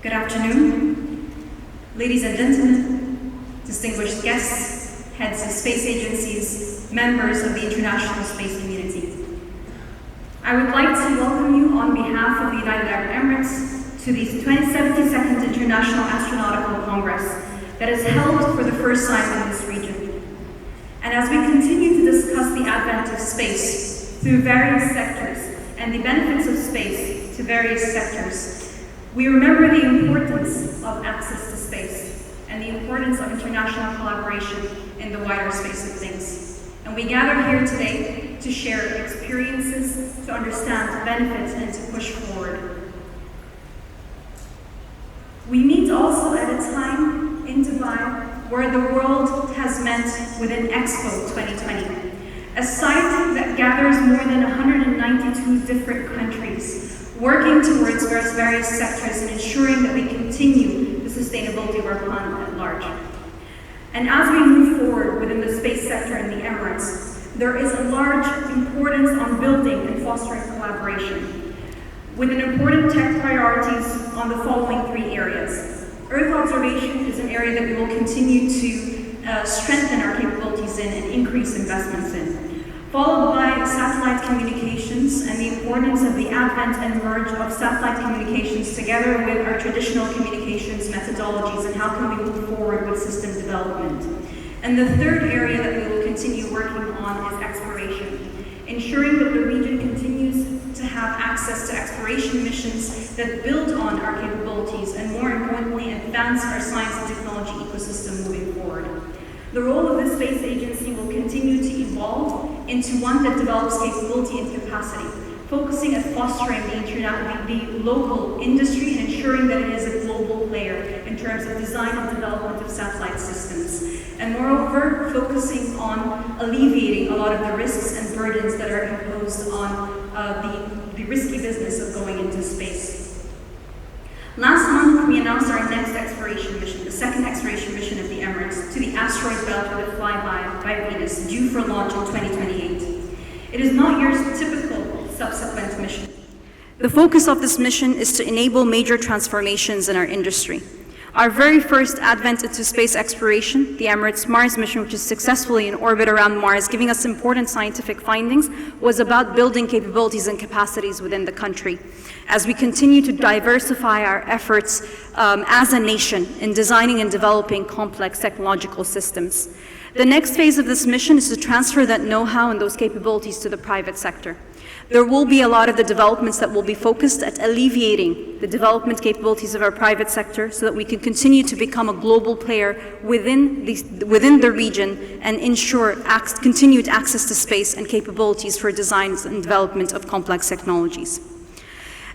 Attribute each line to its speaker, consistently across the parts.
Speaker 1: Good afternoon, ladies and gentlemen, distinguished guests, heads of space agencies, members of the international space community. I would like to welcome you on behalf of the United Arab Emirates to the 72nd International Astronautical Congress that is held for the first time in this region. And as we continue to discuss the advent of space through various sectors and the benefits of space to various sectors, we remember the importance of access to space and the importance of international collaboration in the wider space of things. And we gather here today to share experiences, to understand the benefits, and to push forward. We meet also at a time in Dubai where the world has met within Expo 2020, a site that gathers more than 192 different countries, working towards various sectors and ensuring that we continue the sustainability of our planet at large. And as we move forward within the space sector in the Emirates, there is a large importance on building and fostering collaboration, with an important tech priorities on the following three areas. Earth observation is an area that we will continue to strengthen our capabilities in and increase investments in, followed by satellite communications and the importance of the advent and merge of satellite communications together with our traditional communications methodologies and how can we move forward with system development. And the third area that we will continue working on is exploration, ensuring that the region continues to have access to exploration missions that build on our capabilities and, more importantly, advance our science and technology ecosystem moving forward. The role of the space agency will continue to evolve into one that develops capability and capacity, focusing at fostering the local industry and ensuring that it is a global player in terms of design and development of satellite systems. And moreover, focusing on alleviating a lot of the risks and burdens that are imposed on the risky business of going into space. Last month, we announced our next exploration mission, the second exploration mission of the Emirates, to the asteroid belt with a flyby by Venus, due for launch in 2028. It is not your typical subsequent mission. The focus of this mission is to enable major transformations in our industry. Our very first advent into space exploration, the Emirates Mars mission, which is successfully in orbit around Mars, giving us important scientific findings, was about building capabilities and capacities within the country, as we continue to diversify our efforts as a nation in designing and developing complex technological systems. The next phase of this mission is to transfer that know-how and those capabilities to the private sector. There will be a lot of the developments that will be focused at alleviating the development capabilities of our private sector so that we can continue to become a global player within the region and ensure continued access to space and capabilities for designs and development of complex technologies.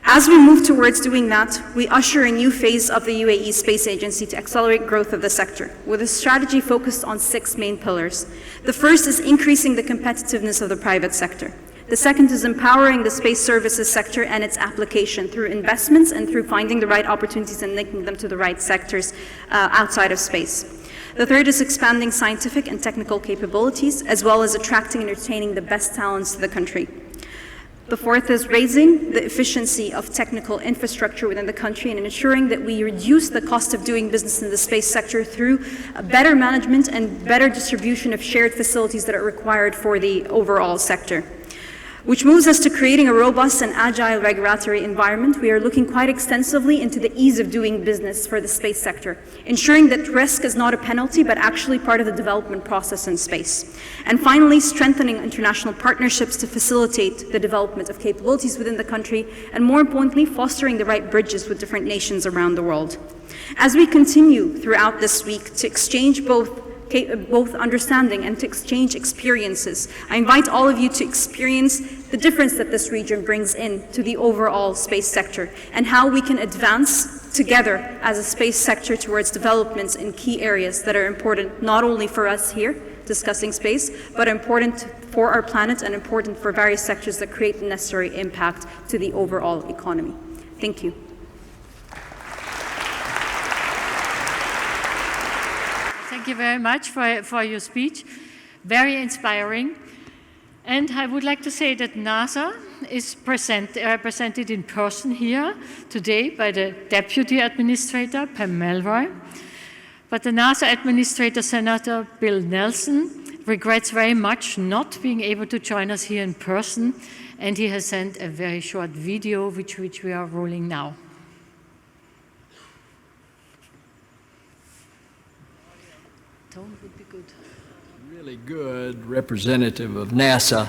Speaker 1: As we move towards doing that, we usher a new phase of the UAE Space Agency to accelerate growth of the sector, with a strategy focused on 6 main pillars. The first is increasing the competitiveness of the private sector. The second is empowering the space services sector and its application through investments and through finding the right opportunities and linking them to the right sectors outside of space. The third is expanding scientific and technical capabilities, as well as attracting and retaining the best talents to the country. The fourth is raising the efficiency of technical infrastructure within the country and ensuring that we reduce the cost of doing business in the space sector through better management and better distribution of shared facilities that are required for the overall sector. Which moves us to creating a robust and agile regulatory environment. We are looking quite extensively into the ease of doing business for the space sector, ensuring that risk is not a penalty, but actually part of the development process in space. And finally, strengthening international partnerships to facilitate the development of capabilities within the country, and more importantly, fostering the right bridges with different nations around the world. As we continue throughout this week to exchange both understanding and to exchange experiences, I invite all of you to experience the difference that this region brings in to the overall space sector and how we can advance together as a space sector towards developments in key areas that are important not only for us here discussing space, but important for our planet and important for various sectors that create the necessary impact to the overall economy. Thank you.
Speaker 2: Thank you very much for your speech. Very inspiring. And I would like to say that NASA is represented in person here today by the Deputy Administrator, Pam Melroy. But the NASA Administrator, Senator Bill Nelson, regrets very much not being able to join us here in person, and he has sent a very short video, which we are rolling now. Tone would be good.
Speaker 3: Really good representative of NASA,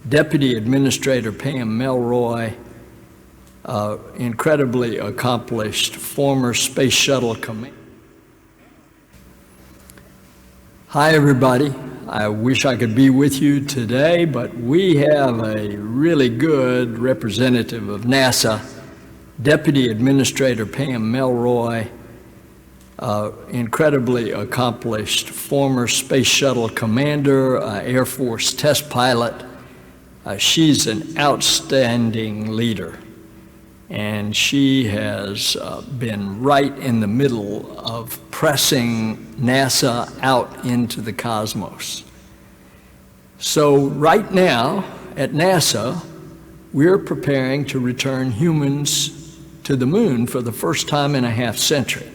Speaker 3: Deputy Administrator Pam Melroy, incredibly accomplished former Space Shuttle commander. Hi, everybody. I wish I could be with you today, but we have a really good representative of NASA, Deputy Administrator Pam Melroy, incredibly accomplished former Space Shuttle commander, Air Force test pilot. She's an outstanding leader, and she has been right in the middle of pressing NASA out into the cosmos. So right now at NASA, we're preparing to return humans to the moon for the first time in a half century.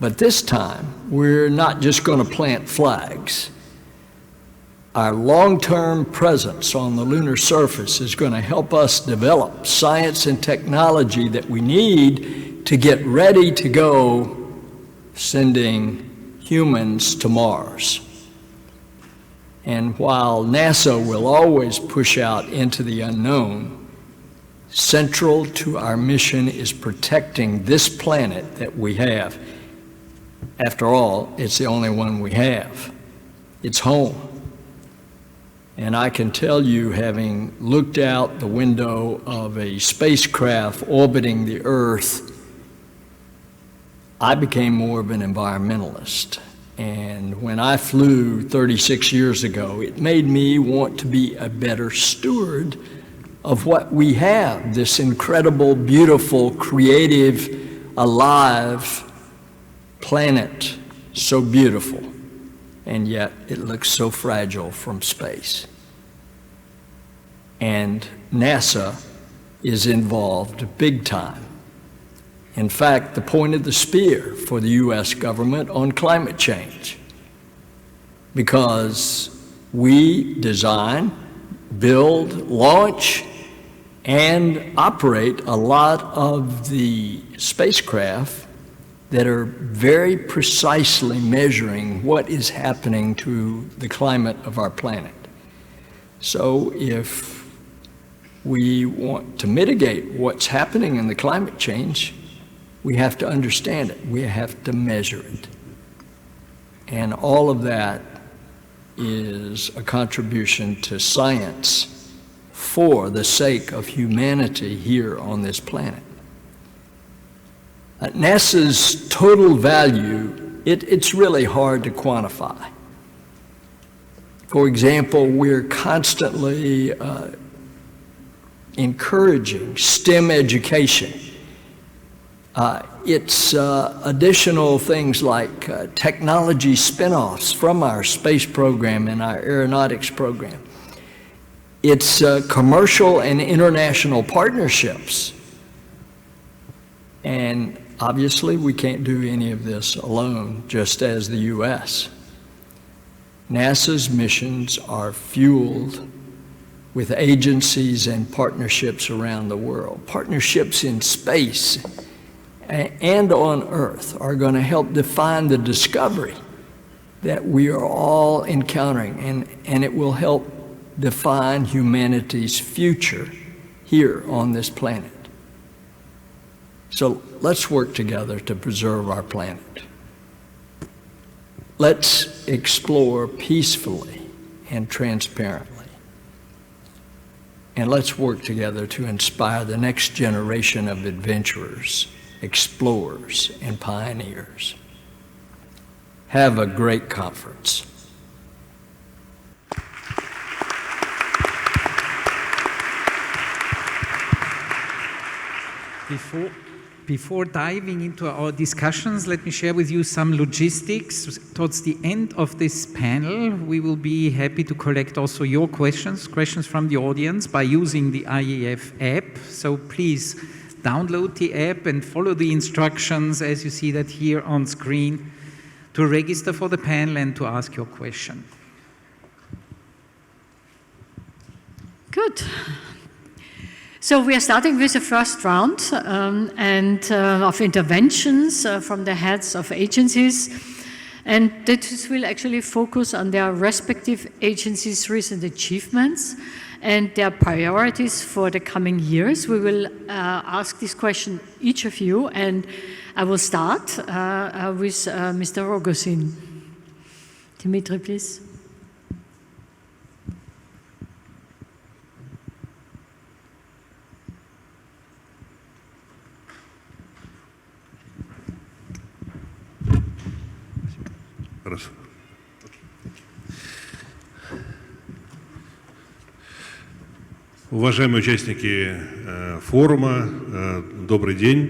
Speaker 3: But this time, we're not just going to plant flags. Our long-term presence on the lunar surface is going to help us develop science and technology that we need to get ready to go sending humans to Mars. And while NASA will always push out into the unknown, central to our mission is protecting this planet that we have. After all, it's the only one we have. It's home. And I can tell you, having looked out the window of a spacecraft orbiting the Earth, I became more of an environmentalist. And when I flew 36 years ago, it made me want to be a better steward of what we have, this incredible, beautiful, creative, alive planet, so beautiful, and yet it looks so fragile from space. And NASA is involved big time. In fact, the point of the spear for the U.S. government on climate change, because we design, build, launch, and operate a lot of the spacecraft that are very precisely measuring what is happening to the climate of our planet. So if we want to mitigate what's happening in the climate change, we have to understand it. We have to measure it. And all of that is a contribution to science for the sake of humanity here on this planet. NASA's total value, it's really hard to quantify. For example, we're constantly encouraging STEM education. It's additional things like technology spin-offs from our space program and our aeronautics program. It's commercial and international partnerships. And obviously, we can't do any of this alone, just as the U.S. NASA's missions are fueled with agencies and partnerships around the world. Partnerships in space and on Earth are going to help define the discovery that we are all encountering, and it will help define humanity's future here on this planet. So let's work together to preserve our planet. Let's explore peacefully and transparently. And let's work together to inspire the next generation of adventurers, explorers, and pioneers. Have a great conference.
Speaker 4: Before diving into our discussions, let me share with you some logistics. Towards the end of this panel, we will be happy to collect also your questions from the audience by using the IAF app. So please download the app and follow the instructions as you see that here on screen to register for the panel and to ask your question.
Speaker 2: Good. So we are starting with the first round of interventions from the heads of agencies, and this will actually focus on their respective agencies' recent achievements and their priorities for the coming years. We will ask this question each of you, and I will start with Mr. Rogozin. Dimitri, please.
Speaker 5: Уважаемые участники форума, добрый день.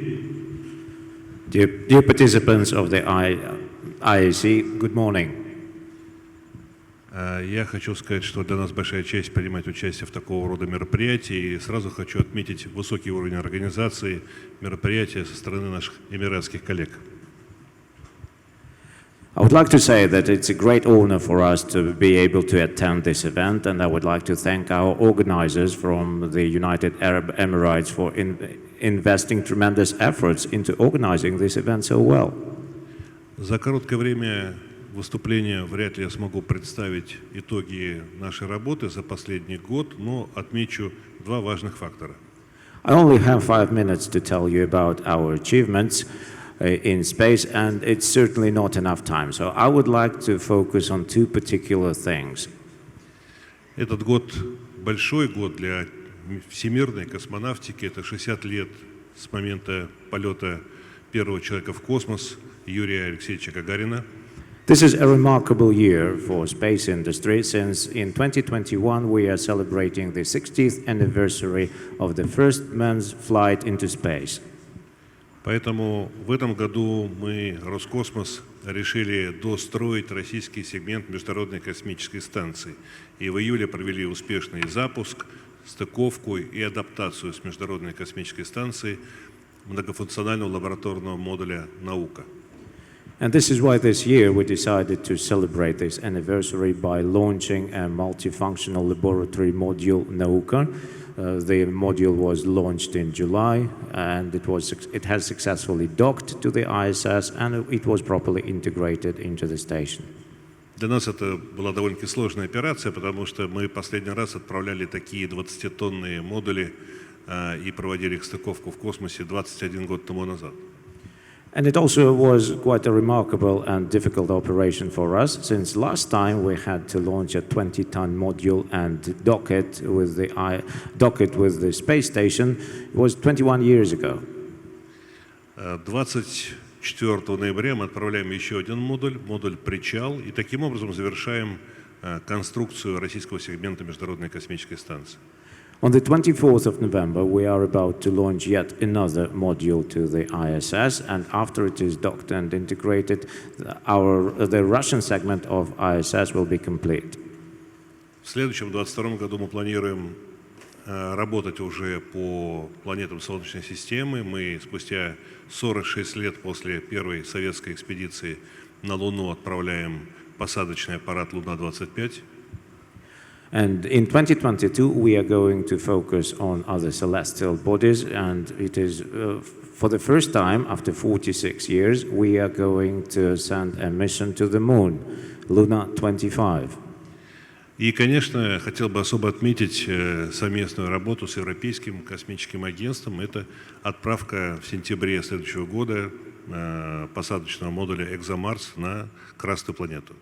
Speaker 6: Dear participants of the IAC, good morning.
Speaker 5: Я хочу сказать, что для нас большая честь принимать участие в такого рода мероприятии. И сразу хочу отметить высокий уровень организации мероприятия со стороны наших эмиратских коллег.
Speaker 6: I would like to say that it's a great honor for us to be able to attend this event, and I would like to thank our organizers from the United Arab Emirates for investing tremendous efforts into organizing this event so well.
Speaker 5: За короткое время выступления вряд ли я смогу представить итоги нашей работы за последний год, но отмечу два важных фактора.
Speaker 6: I only have 5 minutes to tell you about our achievements in space, and it's certainly not enough time. So I would like to focus on two particular things.
Speaker 5: Этот год большой год для всемирной космонавтики. Это 60 лет с момента полета первого человека в космос Юрия Алексеевича Гагарина.
Speaker 6: This is a remarkable year for space industry, since in 2021 we are celebrating the 60th anniversary of the first man's flight into space.
Speaker 5: Поэтому в этом году мы, Роскосмос, решили достроить российский сегмент Международной космической станции. И в июле провели успешный запуск, стыковку и адаптацию с Международной космической станцией многофункционального лабораторного модуля «Наука».
Speaker 6: And this is why this year we decided to celebrate this anniversary by launching a multifunctional laboratory module Nauka. The module was launched in July, and it has successfully docked to the ISS, and it was properly integrated into the station.
Speaker 5: Для нас это была довольно-таки сложная операция, потому что мы последний раз отправляли такие 20-тонные модули и проводили их стыковку в космосе 21 год тому назад.
Speaker 6: And it also was quite a remarkable and difficult operation for us, since last time we had to launch a 20-ton module and dock it with the space station. It was 21 years ago.
Speaker 5: 24 ноября мы отправляем еще один модуль «Причал», и таким образом завершаем конструкцию российского сегмента Международной космической станции.
Speaker 6: On the 24th of November, we are about to launch yet another module to the ISS, and after it is docked and integrated, the Russian segment of ISS will be complete.
Speaker 5: В следующем 22 году мы планируем работать уже по планетам Солнечной системы. Мы спустя 46 лет после первой советской экспедиции на Луну отправляем посадочный аппарат Луна-25.
Speaker 6: And in 2022, we are going to focus on other celestial bodies, and it is for the first time after 46 years, we are going to send a mission to the moon, Luna-25.
Speaker 5: И, конечно, хотел бы особо отметить совместную работу с Европейским космическим агентством. Это отправка в сентябре следующего года посадочного модуля Exomars на Красную планету.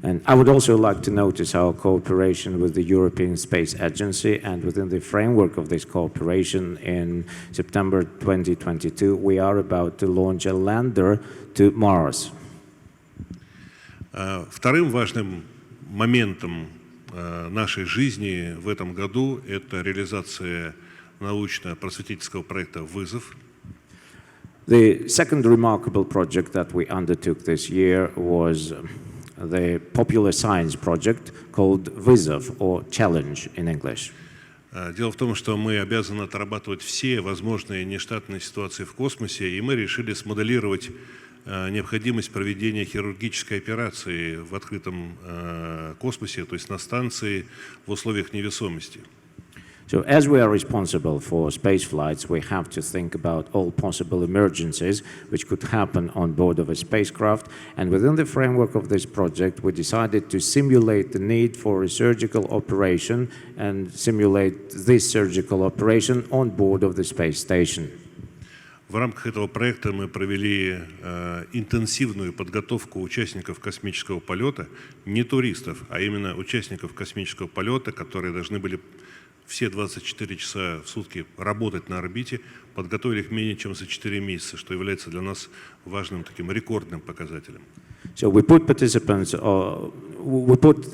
Speaker 6: And I would also like to notice our cooperation with the European Space Agency, and within the framework of this cooperation in September 2022, we are about to launch a lander to Mars.
Speaker 5: Вторым важным моментом нашей жизни в этом году это реализация научно-просветительского проекта «Вызов».
Speaker 6: The second remarkable project that we undertook this year was the popular science project called Вызов, or Challenge in English.
Speaker 5: Дело в том, что мы обязаны отрабатывать все возможные нештатные ситуации в космосе, и мы решили смоделировать необходимость проведения хирургической операции в открытом космосе, то есть на станции в условиях невесомости.
Speaker 6: So as we are responsible for space flights, we have to think about all possible emergencies which could happen on board of a spacecraft. And within the framework of this project, we decided to simulate the need for a surgical operation and simulate this surgical operation on board of the space station.
Speaker 5: В рамках этого проекта мы провели интенсивную подготовку участников космического полета, не туристов, а именно участников космического полета, которые должны были все 24 часа в сутки работать на орбите, подготовили их менее чем за 4 месяца, что является для нас важным таким рекордным показателем.
Speaker 6: So we put participants, we put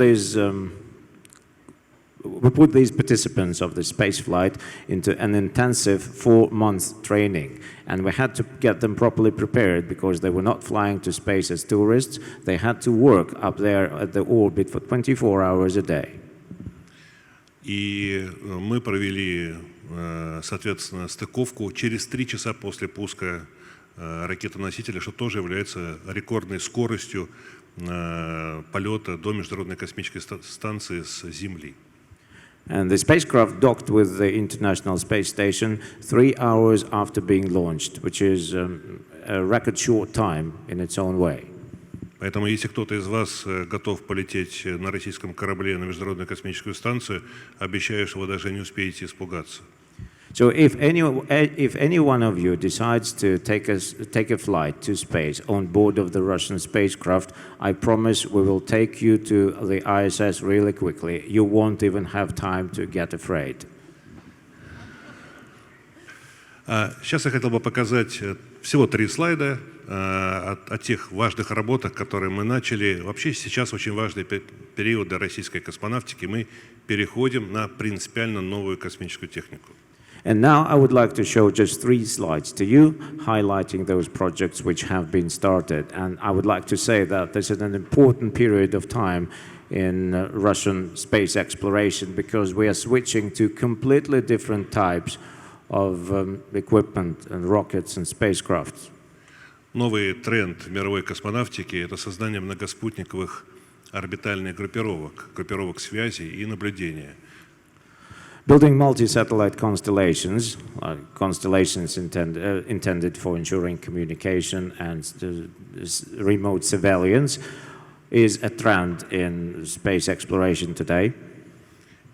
Speaker 6: these participants of the space flight into an intensive 4-month training, and we had to get them properly prepared because they were not flying to space as tourists. They had to work up there at the orbit for 24 hours a day.
Speaker 5: И мы провели, соответственно, стыковку через 3 часа после пуска ракеты-носителя, что тоже является рекордной скоростью полета до Международной космической станции с Земли.
Speaker 6: And the spacecraft docked with the International Space Station 3 hours after being launched, which is a record short time in its own way.
Speaker 5: Поэтому, если кто-то из вас готов полететь на российском корабле на Международную космическую станцию, обещаю, что вы даже не успеете испугаться.
Speaker 6: So if any one of you decides to take a flight to space on board of the Russian spacecraft, I promise we will take you to the ISS really quickly. You won't even have time to get afraid.
Speaker 5: Сейчас я хотел бы показать всего 3 слайда о тех важных работах, которые мы начали. Вообще сейчас очень важный период для российской космонавтики. Мы переходим на принципиально новую космическую технику.
Speaker 6: And now I would like to show just 3 slides to you, highlighting those projects which have been started. And I would like to say that this is an important period of time in Russian space exploration because we are switching to completely different types of equipment and rockets and spacecrafts.
Speaker 5: Новый тренд в мировой космонавтике – это создание многоспутниковых орбитальных группировок связи и наблюдения.
Speaker 6: Building multi-satellite constellations, constellations intended for ensuring communication and remote surveillance, is a trend in space exploration today.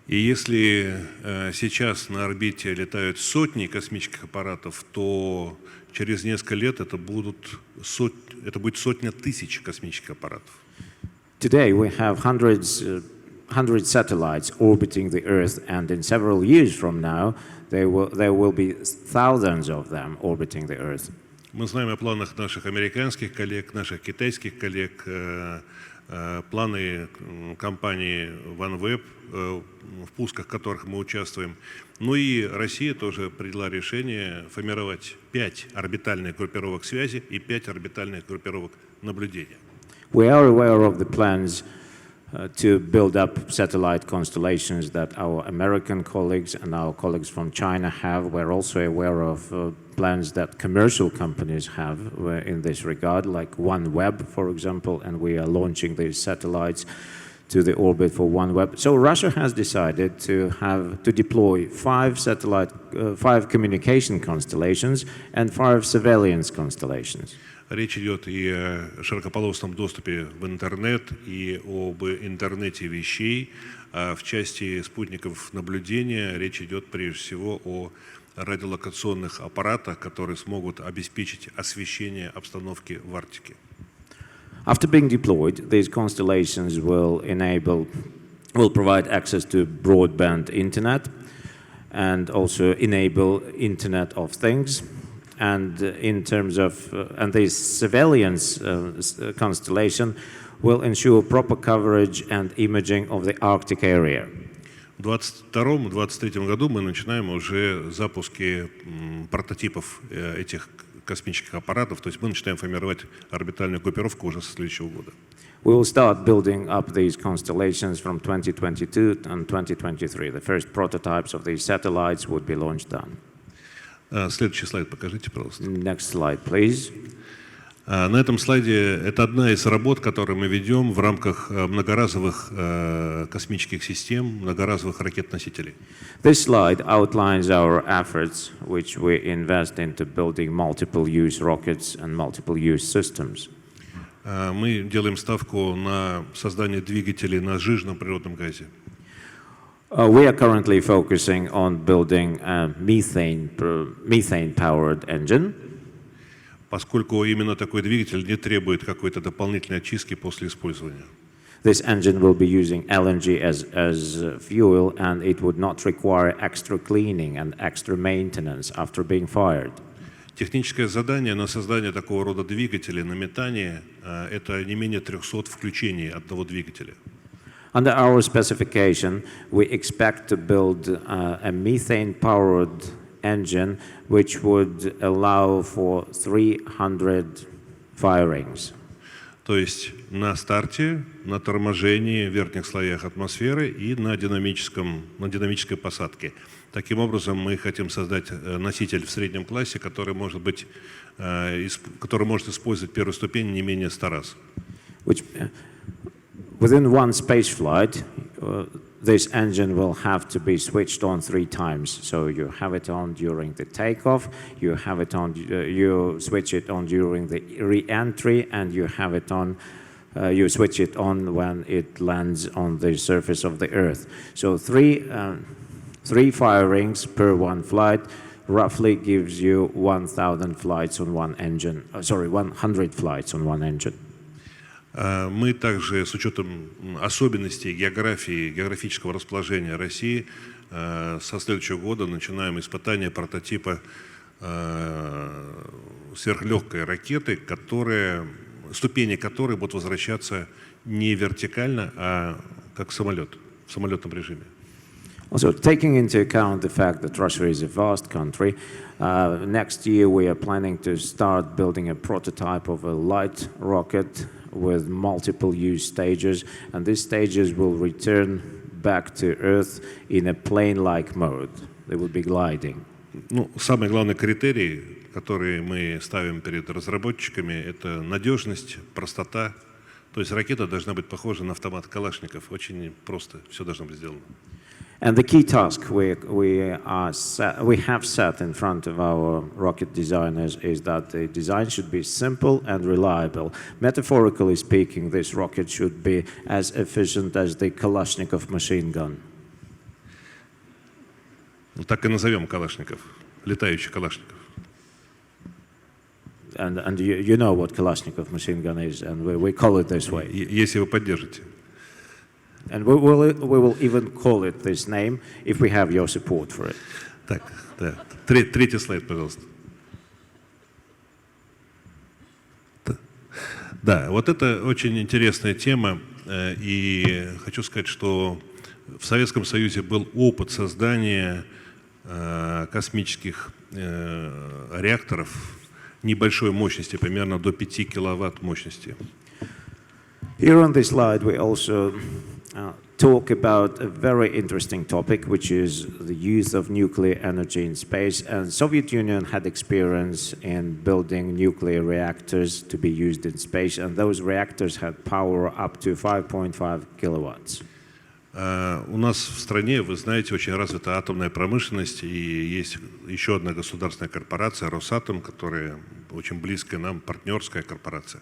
Speaker 5: И если сейчас на орбите летают сотни космических аппаратов, то через несколько лет это будет сотня тысяч космических аппаратов.
Speaker 6: Today we have hundreds satellites orbiting the Earth, and in several years from now, there will be thousands of them orbiting the Earth.
Speaker 5: Мы знаем о планах наших американских коллег, наших китайских коллег, планы компании Webb, в пусках которых мы участвуем. Ну и Россия тоже приняла решение формировать 5 орбитальных группировок связи и 5 орбитальных группировок наблюдения.
Speaker 6: We are aware of the plans to build up satellite constellations that our American colleagues and our colleagues from China have. We're also aware of plans that commercial companies have in this regard, like Webb, for example, and we are launching these satellites to the orbit for Webb. So Russia has decided to deploy 5 communication constellations and 5 surveillance constellations.
Speaker 5: Речь идет и о широкополосном доступе в интернет, и об интернете вещей. А в части спутников наблюдения речь идет прежде всего о радиолокационных аппаратах, которые смогут обеспечить освещение обстановки в Арктике.
Speaker 6: After being deployed, these constellations will provide access to broadband internet and also enable Internet of Things. And in terms of, and this surveillance constellation will ensure proper coverage and imaging of the Arctic area.
Speaker 5: В 2022-2023 году мы начинаем уже запуски прототипов этих космических аппаратов, то есть мы начинаем формировать орбитальную группировку уже со следующего года.
Speaker 6: We will start building up these constellations from 2022 and 2023. The first prototypes of these satellites would be launched then.
Speaker 5: Следующий слайд покажите, пожалуйста.
Speaker 6: Next slide, please.
Speaker 5: На этом слайде это одна из работ, которые мы ведем в рамках многоразовых космических систем, многоразовых ракет-носителей.
Speaker 6: This slide outlines our efforts, which we invest into building multiple-use rockets and multiple-use systems.
Speaker 5: Мы делаем ставку на создание двигателей на сжиженном природном газе.
Speaker 6: We are currently focusing on building a methane-powered engine,
Speaker 5: поскольку именно такой двигатель не требует какой-то дополнительной очистки после использования.
Speaker 6: This engine will be using LNG as fuel, and it would not require extra cleaning and extra maintenance after being fired.
Speaker 5: Техническое задание на создание такого рода двигателя на метане – это не менее 300 включений одного двигателя.
Speaker 6: Under our specification, we expect to build a methane-powered engine which would allow for 300 firings.
Speaker 5: То есть на старте, на торможении в верхних слоях атмосферы и на динамической посадке. Таким образом, мы хотим создать носитель в среднем классе, который может использовать первую ступень не менее 100 раз.
Speaker 6: Within one space flight, this engine will have to be switched on 3 times. So you have it on during the takeoff, you switch it on during the re-entry, and you switch it on when it lands on the surface of the Earth. So three firings per one flight roughly gives you 1,000 flights on one engine. 100 flights on one engine.
Speaker 5: Мы также с учетом особенностей географического расположения России со следующего года начинаем испытание прототипа сверхлегкой ракеты, ступени которой будут возвращаться не вертикально, а как самолет, в самолетном режиме.
Speaker 6: Also, taking into account the fact that Russia is a vast country, next year we are planning to start building a prototype of a light rocket with multiple use stages, and these stages will return back to Earth in a plane-like mode. They will be gliding.
Speaker 5: Самый главный критерий, который мы ставим перед разработчиками, это надежность, простота. То есть ракета должна быть похожа на автомат Калашников. Очень просто, все должно быть сделано.
Speaker 6: And the key task we have set in front of our rocket designers is that the design should be simple and reliable. Metaphorically speaking, this rocket should be as efficient as the Kalashnikov machine gun.
Speaker 5: Так и назовем Калашников, летающий Калашников.
Speaker 6: And you know what Kalashnikov machine gun is, and we call it this way.
Speaker 5: Если вы поддержите.
Speaker 6: And we will even call it this name if we have your support for it.
Speaker 5: Так, да. Третий слайд, пожалуйста. Да, вот это очень интересная тема, и хочу сказать, что в Советском Союзе был опыт создания космических реакторов небольшой мощности, примерно до 5 киловатт мощности.
Speaker 6: Here on this slide we also talk about a very interesting topic, which is the use of nuclear energy in space. And Soviet Union had experience in building nuclear reactors to be used in space, and those reactors had power up to 5.5 kilowatts.
Speaker 5: У нас в стране, вы знаете, очень развита атомная промышленность, и есть еще одна государственная корпорация, Росатом, которая очень близкая нам, партнерская корпорация.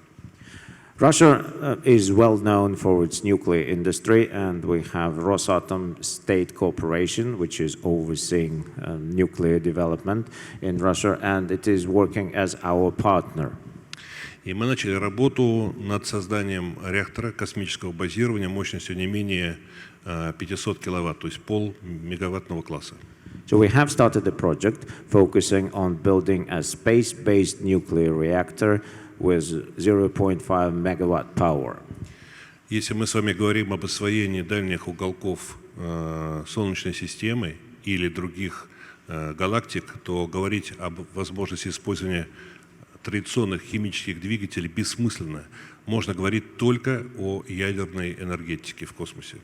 Speaker 6: Russia is well known for its nuclear industry, and we have Rosatom State Corporation, which is overseeing nuclear development in Russia, and it is working as our partner.
Speaker 5: И мы начали работу над созданием реактора космического базирования мощностью не менее 500 киловатт, то есть полмегаваттного класса.
Speaker 6: So we have started a project focusing on building a space-based nuclear reactor with 0.5 megawatt power.
Speaker 5: Если мы с вами говорим об освоении дальних уголков Солнечной системы или других галактик, то говорить об возможности использования традиционных химических двигателей бессмысленно. Можно говорить только о ядерной энергетике в космосе.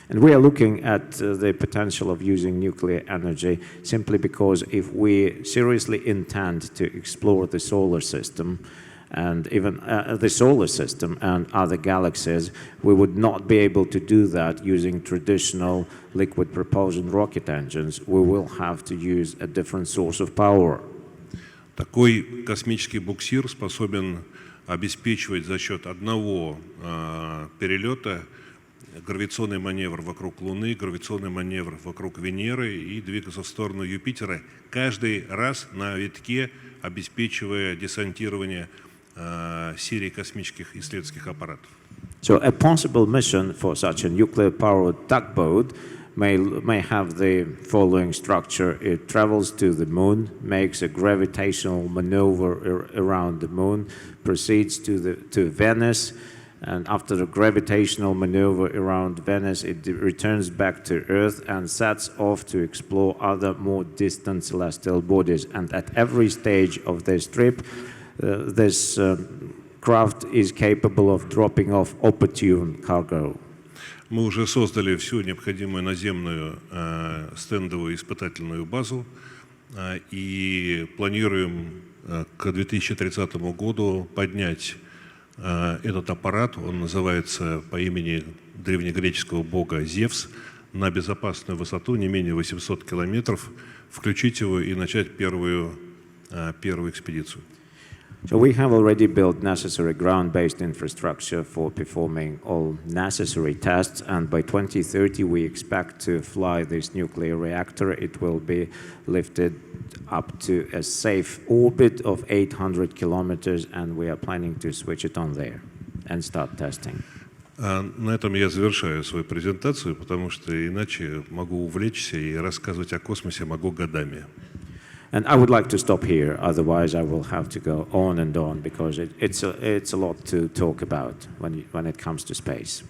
Speaker 6: And we are looking at the potential of using nuclear energy simply because if we seriously intend to explore the solar system and even the solar system and other galaxies, we would not be able to do that using traditional liquid propulsion rocket engines. We will have to use a different source of power.
Speaker 5: Такой космический буксир способен обеспечивать за счет одного перелета гравитационный маневр вокруг Луны, гравитационный маневр вокруг Венеры и двигаться в сторону Юпитера, каждый раз на витке обеспечивая десантирование серии космических исследовательских аппаратов.
Speaker 6: So a possible mission for such a nuclear-powered tugboat may have the following structure. It travels to the moon, makes a gravitational maneuver around the moon, proceeds to Venus, and after the gravitational maneuver around Venus, it returns back to Earth and sets off to explore other more distant celestial bodies. And at every stage of this trip, this craft is capable of dropping off opportune cargo.
Speaker 5: Мы уже создали всю необходимую наземную стендовую испытательную базу и планируем к 2030 году поднять этот аппарат, он называется по имени древнегреческого бога Зевс, на безопасную высоту не менее 800 километров, включить его и начать первую экспедицию.
Speaker 6: So we have already built necessary ground-based infrastructure for performing all necessary tests, and by 2030 we expect to fly this nuclear reactor. It will be lifted up to a safe orbit of 800 kilometers, and we are planning to switch it on there and start testing.
Speaker 5: На этом я завершаю свою презентацию, потому что иначе могу увлечься и рассказывать о космосе могу годами.
Speaker 6: And I would like to stop here, otherwise I will have to go on, because it's a lot to talk about when it comes to space.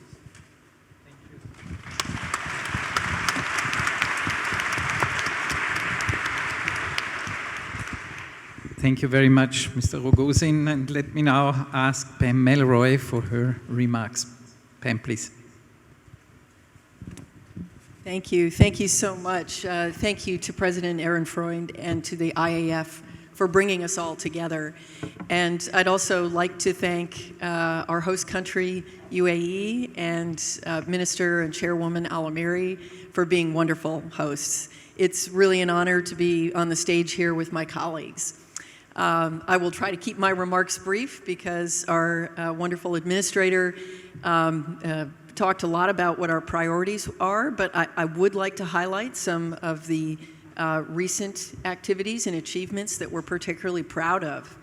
Speaker 4: Thank you very much, Mr. Rogozin. And let me now ask Pam Melroy for her remarks. Pam, please.
Speaker 7: Thank you. Thank you so much. Thank you to President Ehrenfreund and to the IAF for bringing us all together. And I'd also like to thank our host country, UAE, and Minister and Chairwoman Alamiri for being wonderful hosts. It's really an honor to be on the stage here with my colleagues. I will try to keep my remarks brief because our wonderful administrator talked a lot about what our priorities are, but I would like to highlight some of the recent activities and achievements that we're particularly proud of.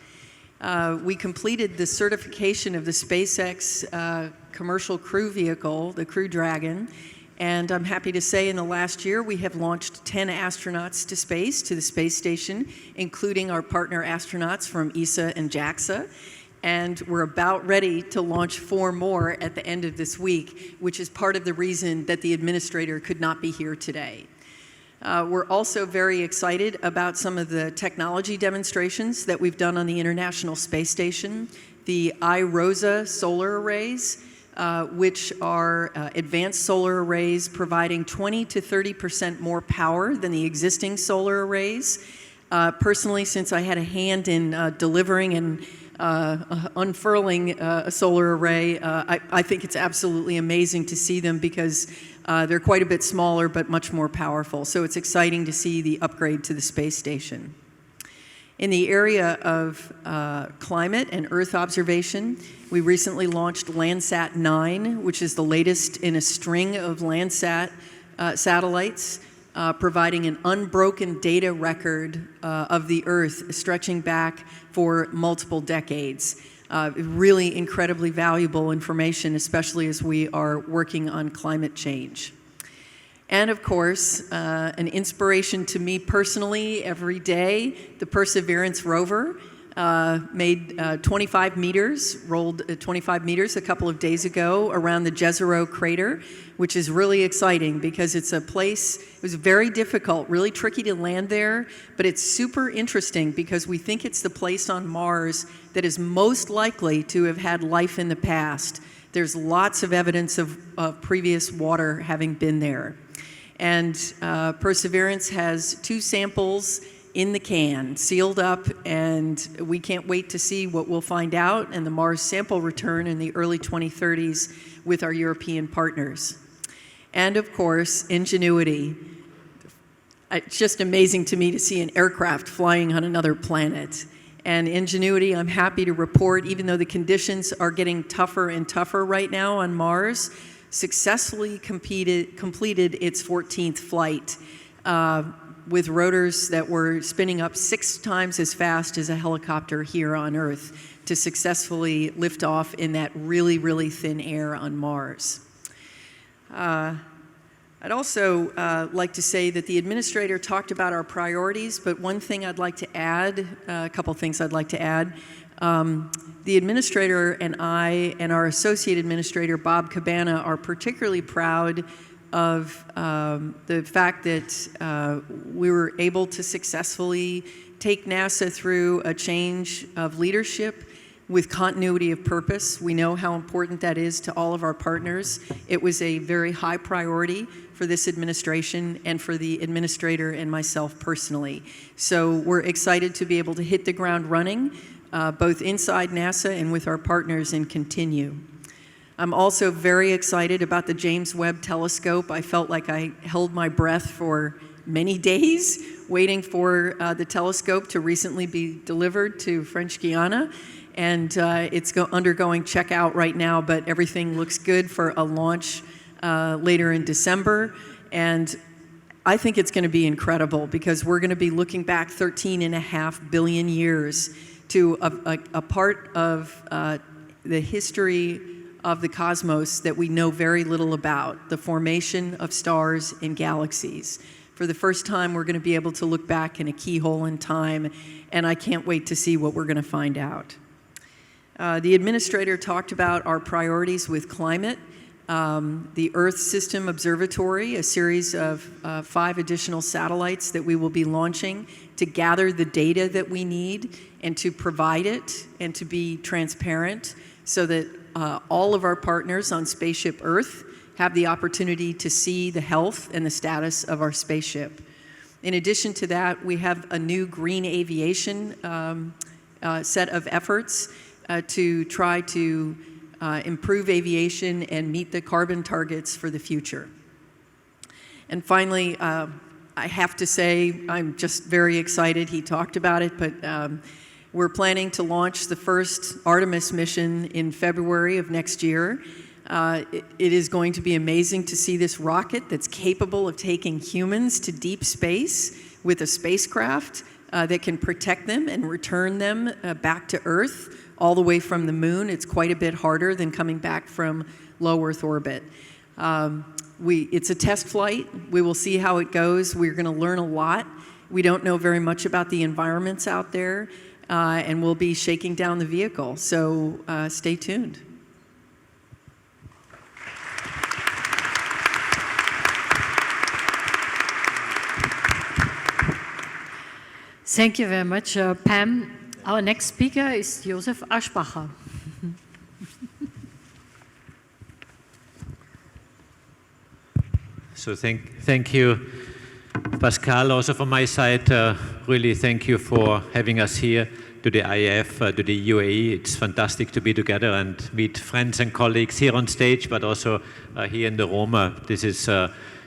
Speaker 7: We completed the certification of the SpaceX commercial crew vehicle, the Crew Dragon, and I'm happy to say in the last year we have launched 10 astronauts to space, to the space station, including our partner astronauts from ESA and JAXA. And we're about ready to launch 4 more at the end of this week, which is part of the reason that the administrator could not be here today. We're also very excited about some of the technology demonstrations that we've done on the International Space Station. The iROSA solar arrays, which are advanced solar arrays providing 20 to 30% more power than the existing solar arrays. Personally, since I had a hand in delivering and unfurling a solar array, I think it's absolutely amazing to see them because they're quite a bit smaller but much more powerful. So it's exciting to see the upgrade to the space station. In the area of climate and Earth observation, we recently launched Landsat 9, which is the latest in a string of Landsat satellites, providing an unbroken data record of the Earth stretching back for multiple decades. Really incredibly valuable information, especially as we are working on climate change. And of course, an inspiration to me personally every day, the Perseverance rover. made 25 meters, rolled 25 meters a couple of days ago around the Jezero crater, which is really exciting because it's a place, it was very difficult, really tricky to land there, but it's super interesting because we think it's the place on Mars that is most likely to have had life in the past. There's lots of evidence of previous water having been there. And Perseverance has 2 samples in the can, sealed up, and we can't wait to see what we'll find out and the Mars sample return in the early 2030s with our European partners. And of course, Ingenuity. It's just amazing to me to see an aircraft flying on another planet. And Ingenuity, I'm happy to report, even though the conditions are getting tougher and tougher right now on Mars, successfully completed its 14th flight with rotors that were spinning up 6 times as fast as a helicopter here on Earth to successfully lift off in that really, really thin air on Mars. I'd also like to say that the administrator talked about our priorities, but one thing I'd like to add, a couple things I'd like to add. The administrator and I and our associate administrator, Bob Cabana, are particularly proud of the fact that we were able to successfully take NASA through a change of leadership with continuity of purpose. We know how important that is to all of our partners. It was a very high priority for this administration and for the administrator and myself personally. So we're excited to be able to hit the ground running, both inside NASA and with our partners, and continue. I'm also very excited about the James Webb Telescope. I felt like I held my breath for many days waiting for the telescope to recently be delivered to French Guiana. And it's undergoing checkout right now, but everything looks good for a launch later in December. And I think it's going to be incredible because we're going to be looking back 13.5 billion years to a part of the history of the cosmos that we know very little about, the formation of stars and galaxies. For the first time, we're going to be able to look back in a keyhole in time, and I can't wait to see what we're going to find out. The administrator talked about our priorities with climate, the Earth System Observatory, a series of 5 additional satellites that we will be launching to gather the data that we need and to provide it and to be transparent so that all of our partners on Spaceship Earth have the opportunity to see the health and the status of our spaceship. In addition to that, we have a new green aviation set of efforts to try to improve aviation and meet the carbon targets for the future. And finally, I have to say, I'm just very excited. He talked about it, but we're planning to launch the first Artemis mission in February of next year. It is going to be amazing to see this rocket that's capable of taking humans to deep space with a spacecraft that can protect them and return them back to Earth all the way from the moon. It's quite a bit harder than coming back from low Earth orbit. It's a test flight. We will see how it goes. We're going to learn a lot. We don't know very much about the environments out there. And we'll be shaking down the vehicle, so stay tuned.
Speaker 2: Thank you very much, Pam. Our next speaker is Josef Aschbacher.
Speaker 8: So thank you, Pascal. Also from my side, really thank you for having us here to the IAF, to the UAE. It's fantastic to be together and meet friends and colleagues here on stage, but also here in the room. This is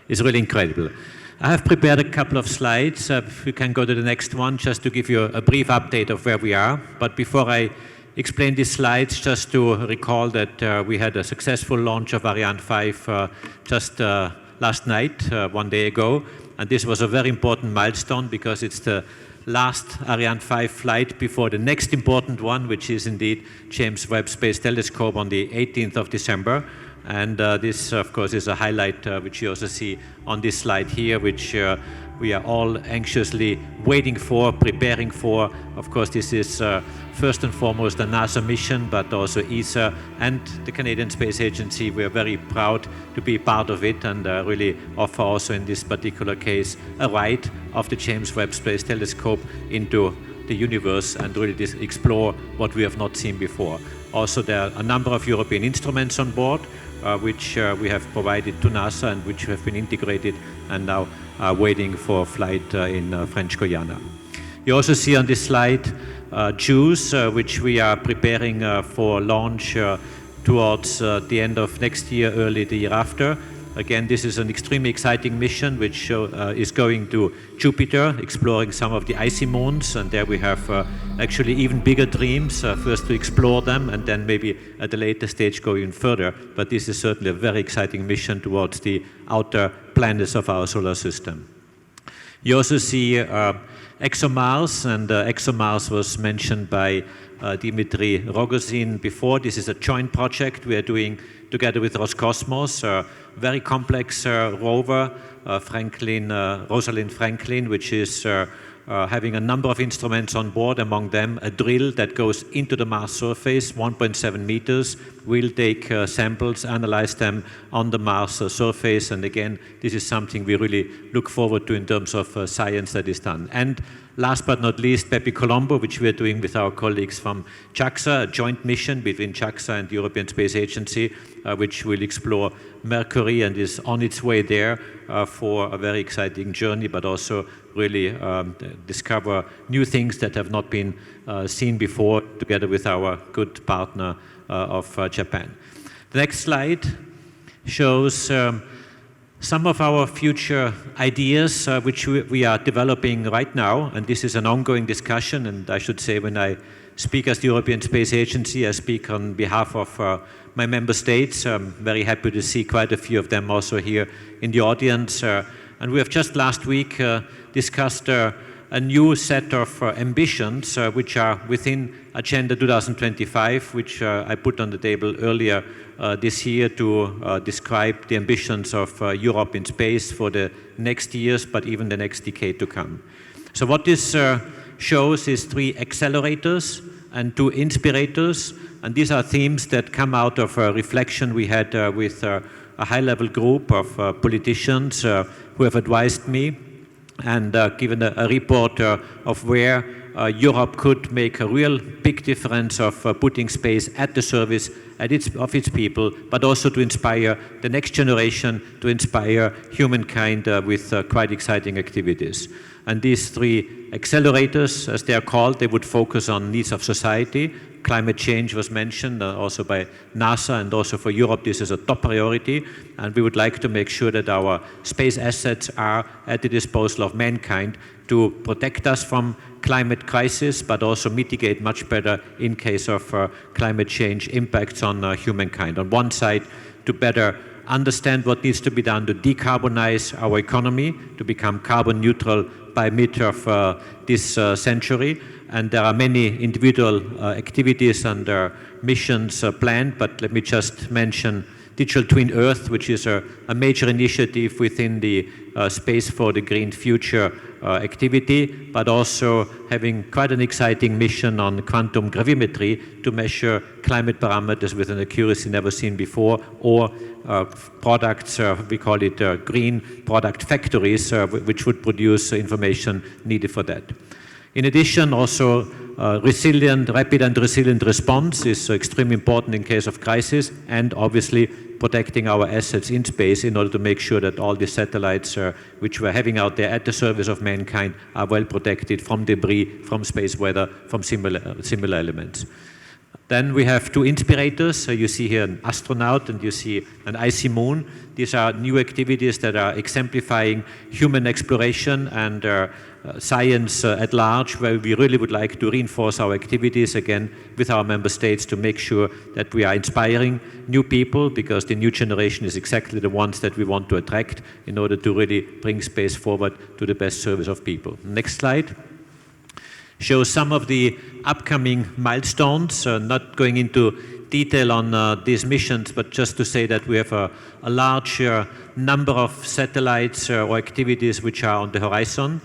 Speaker 8: really incredible. I have prepared a couple of slides. If we can go to the next one, just to give you a brief update of where we are. But before I explain these slides, just to recall that we had a successful launch of Ariane 5 just last night, 1 day ago. And this was a very important milestone because it's the last Ariane 5 flight before the next important one, which is indeed James Webb Space Telescope on the 18th of December, And this, of course, is a highlight which you also see on this slide here, which we are all anxiously waiting for, preparing for. Of course, this is first and foremost a NASA mission, but also ESA and the Canadian Space Agency. We are very proud to be part of it and really offer also in this particular case a ride of the James Webb Space Telescope into the universe and really explore what we have not seen before. Also, there are a number of European instruments on board, which we have provided to NASA and which have been integrated and now are waiting for flight in French Guiana. You also see on this slide JUICE, which we are preparing for launch towards the end of next year, early the year after. Again, this is an extremely exciting mission which is going to Jupiter, exploring some of the icy moons, and there we have actually even bigger dreams, first to explore them and then maybe at a later stage go even further. But this is certainly a very exciting mission towards the outer planets of our solar system. You also see Exomars, and Exomars was mentioned by Dimitri Rogozin before. This is a joint project we are doing together with Roscosmos, a very complex rover, Rosalind Franklin, which is having a number of instruments on board, among them a drill that goes into the Mars surface, 1.7 meters. We'll take samples, analyze them on the Mars surface, and again, this is something we really look forward to in terms of science that is done. And last but not least, Pepe Colombo, which we are doing with our colleagues from JAXA, a joint mission between JAXA and the European Space Agency, which will explore Mercury and is on its way there for a very exciting journey, but also really discover new things that have not been seen before, together with our good partner of Japan. The next slide shows some of our future ideas which we are developing right now, and this is an ongoing discussion, and I should say when I speak as the European Space Agency, I speak on behalf of my member states. I'm very happy to see quite a few of them also here in the audience. And we have just last week discussed a new set of ambitions which are within Agenda 2025, which I put on the table earlier this year to describe the ambitions of Europe in space for the next years, but even the next decade to come. So what this shows is 3 accelerators and 2 inspirators, and these are themes that come out of a reflection we had with a high-level group of politicians who have advised me and given a report of where Europe could make a real big difference of putting space at the service of its people, but also to inspire the next generation, to inspire humankind with quite exciting activities. And these 3 accelerators, as they are called, they would focus on needs of society. Climate change was mentioned also by NASA, and also for Europe this is a top priority, and we would like to make sure that our space assets are at the disposal of mankind to protect us from climate crisis, but also mitigate much better in case of climate change impacts on humankind. On one side, to better understand what needs to be done to decarbonize our economy, to become carbon neutral by mid of this century. And there are many individual activities and missions planned, but let me just mention Digital Twin Earth, which is a major initiative within the Space for the Green Future activity, but also having quite an exciting mission on quantum gravimetry to measure climate parameters with an accuracy never seen before, or products, we call it green product factories, which would produce information needed for that. In addition, also rapid and resilient response is extremely important in case of crisis, and obviously protecting our assets in space in order to make sure that all the satellites which we're having out there at the service of mankind are well protected from debris, from space weather, from similar elements. Then we have 2 inspirators. You see here an astronaut and you see an icy moon. These are new activities that are exemplifying human exploration and science at large, where we really would like to reinforce our activities again with our member states to make sure that we are inspiring new people, because the new generation is exactly the ones that we want to attract in order to really bring space forward to the best service of people. Next slide shows some of the upcoming milestones, not going into detail on these missions, but just to say that we have a large number of satellites or activities which are on the horizon.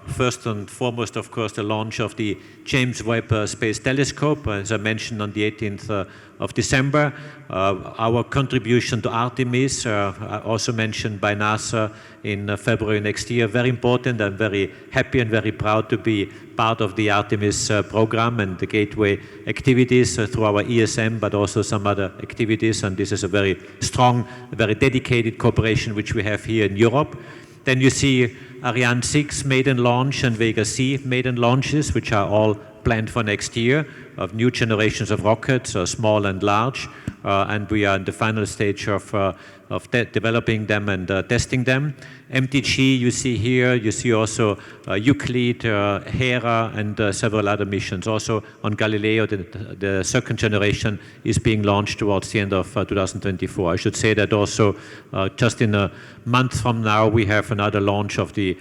Speaker 8: First and foremost, of course, the launch of the James Webb Space Telescope, as I mentioned, on the 18th of December. Our contribution to Artemis, also mentioned by NASA in February next year, very important. I'm very happy and very proud to be part of the Artemis program and the gateway activities through our ESM, but also some other activities. And this is a very strong, very dedicated cooperation which we have here in Europe. Then you see Ariane 6 maiden launch and Vega C maiden launches, which are all planned for next year, of new generations of rockets, small and large, and we are in the final stage of developing them and testing them. MTG you see here, you see also Euclid, Hera, and several other missions. Also on Galileo, the second generation is being launched towards the end of 2024. I should say that also just in a month from now, we have another launch of the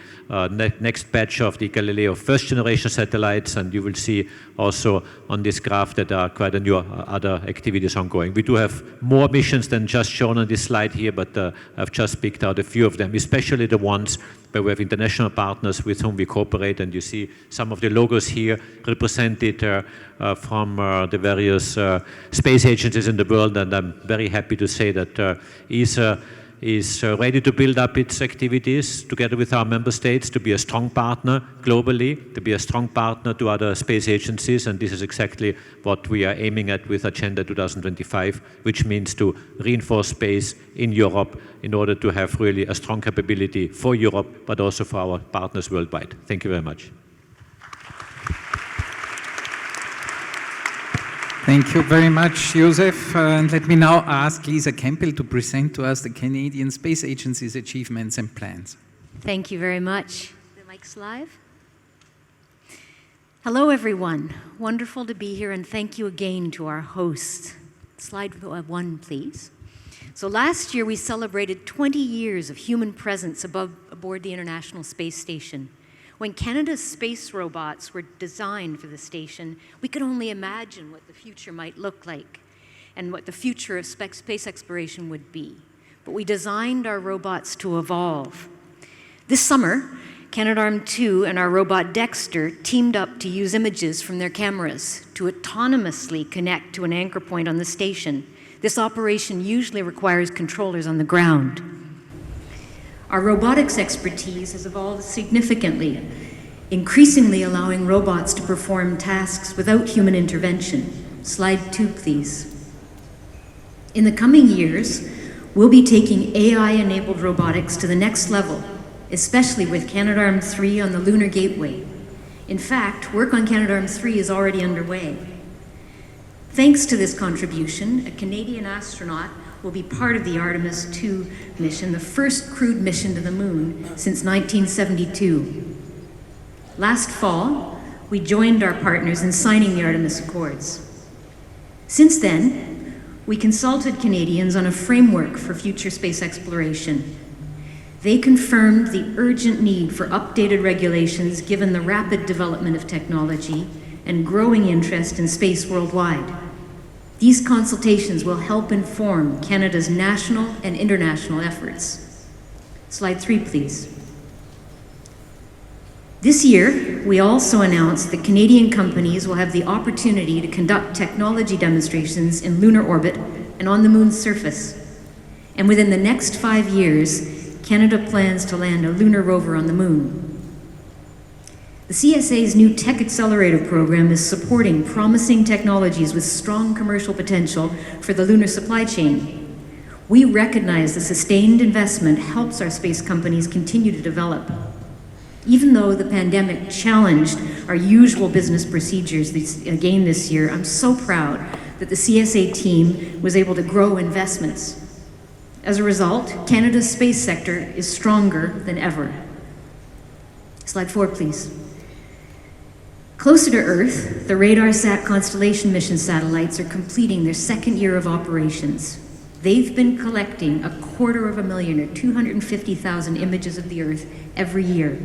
Speaker 8: next batch of the Galileo first generation satellites, and you will see also on this graph that there are quite a few other activities ongoing. We do have more missions than just shown on this slide here, but I've just picked out a few of them, especially the ones where we have international partners with whom we cooperate, and you see some of the logos here represented from the various space agencies in the world, and I'm very happy to say that ESA is ready to build up its activities together with our member states to be a strong partner globally, to be a strong partner to other space agencies, and this is exactly what we are aiming at with Agenda 2025, which means to reinforce space in Europe in order to have really a strong capability for Europe, but also for our partners worldwide. Thank you very much.
Speaker 4: Thank you very much, Joseph. And let me now ask Lisa Campbell to present to us the Canadian Space Agency's achievements and plans.
Speaker 9: Thank you very much. The mic's live. Hello, everyone. Wonderful to be here, and thank you again to our host. Slide 1, please. So last year, we celebrated 20 years of human presence aboard the International Space Station. When Canada's space robots were designed for the station, we could only imagine what the future might look like and what the future of space exploration would be. But we designed our robots to evolve. This summer, Canadarm2 and our robot Dexter teamed up to use images from their cameras to autonomously connect to an anchor point on the station. This operation usually requires controllers on the ground. Our robotics expertise has evolved significantly, increasingly allowing robots to perform tasks without human intervention. Slide 2, please. In the coming years, we'll be taking AI-enabled robotics to the next level, especially with Canadarm3 on the Lunar Gateway. In fact, work on Canadarm3 is already underway. Thanks to this contribution, a Canadian astronaut will be part of the Artemis 2 mission, the first crewed mission to the moon since 1972. Last fall, we joined our partners in signing the Artemis Accords. Since then, we consulted Canadians on a framework for future space exploration. They confirmed the urgent need for updated regulations given the rapid development of technology and growing interest in space worldwide. These consultations will help inform Canada's national and international efforts. Slide 3, please. This year, we also announced that Canadian companies will have the opportunity to conduct technology demonstrations in lunar orbit and on the moon's surface. And within the next 5 years, Canada plans to land a lunar rover on the moon. The CSA's new Tech Accelerator program is supporting promising technologies with strong commercial potential for the lunar supply chain. We recognize the sustained investment helps our space companies continue to develop. Even though the pandemic challenged our usual business procedures again this year, I'm so proud that the CSA team was able to grow investments. As a result, Canada's space sector is stronger than ever. Slide 4, please. Closer to Earth, the RadarSat constellation mission satellites are completing their second year of operations. They've been collecting 250,000 or 250,000 images of the Earth every year.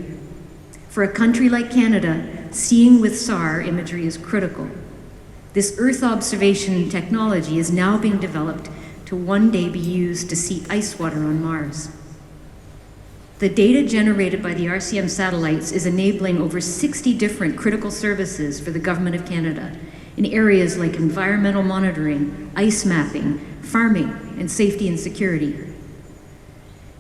Speaker 9: For a country like Canada, seeing with SAR imagery is critical. This Earth observation technology is now being developed to one day be used to see ice water on Mars. The data generated by the RCM satellites is enabling over 60 different critical services for the Government of Canada in areas like environmental monitoring, ice mapping, farming, and safety and security.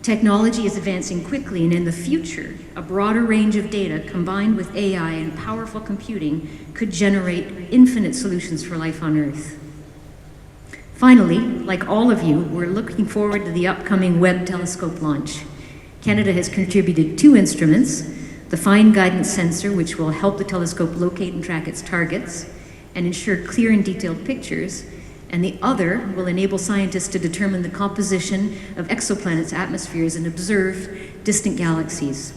Speaker 9: Technology is advancing quickly, and in the future, a broader range of data combined with AI and powerful computing could generate infinite solutions for life on Earth. Finally, like all of you, we're looking forward to the upcoming Webb telescope launch. Canada has contributed 2 instruments, the Fine Guidance Sensor, which will help the telescope locate and track its targets and ensure clear and detailed pictures, and the other will enable scientists to determine the composition of exoplanets' atmospheres and observe distant galaxies.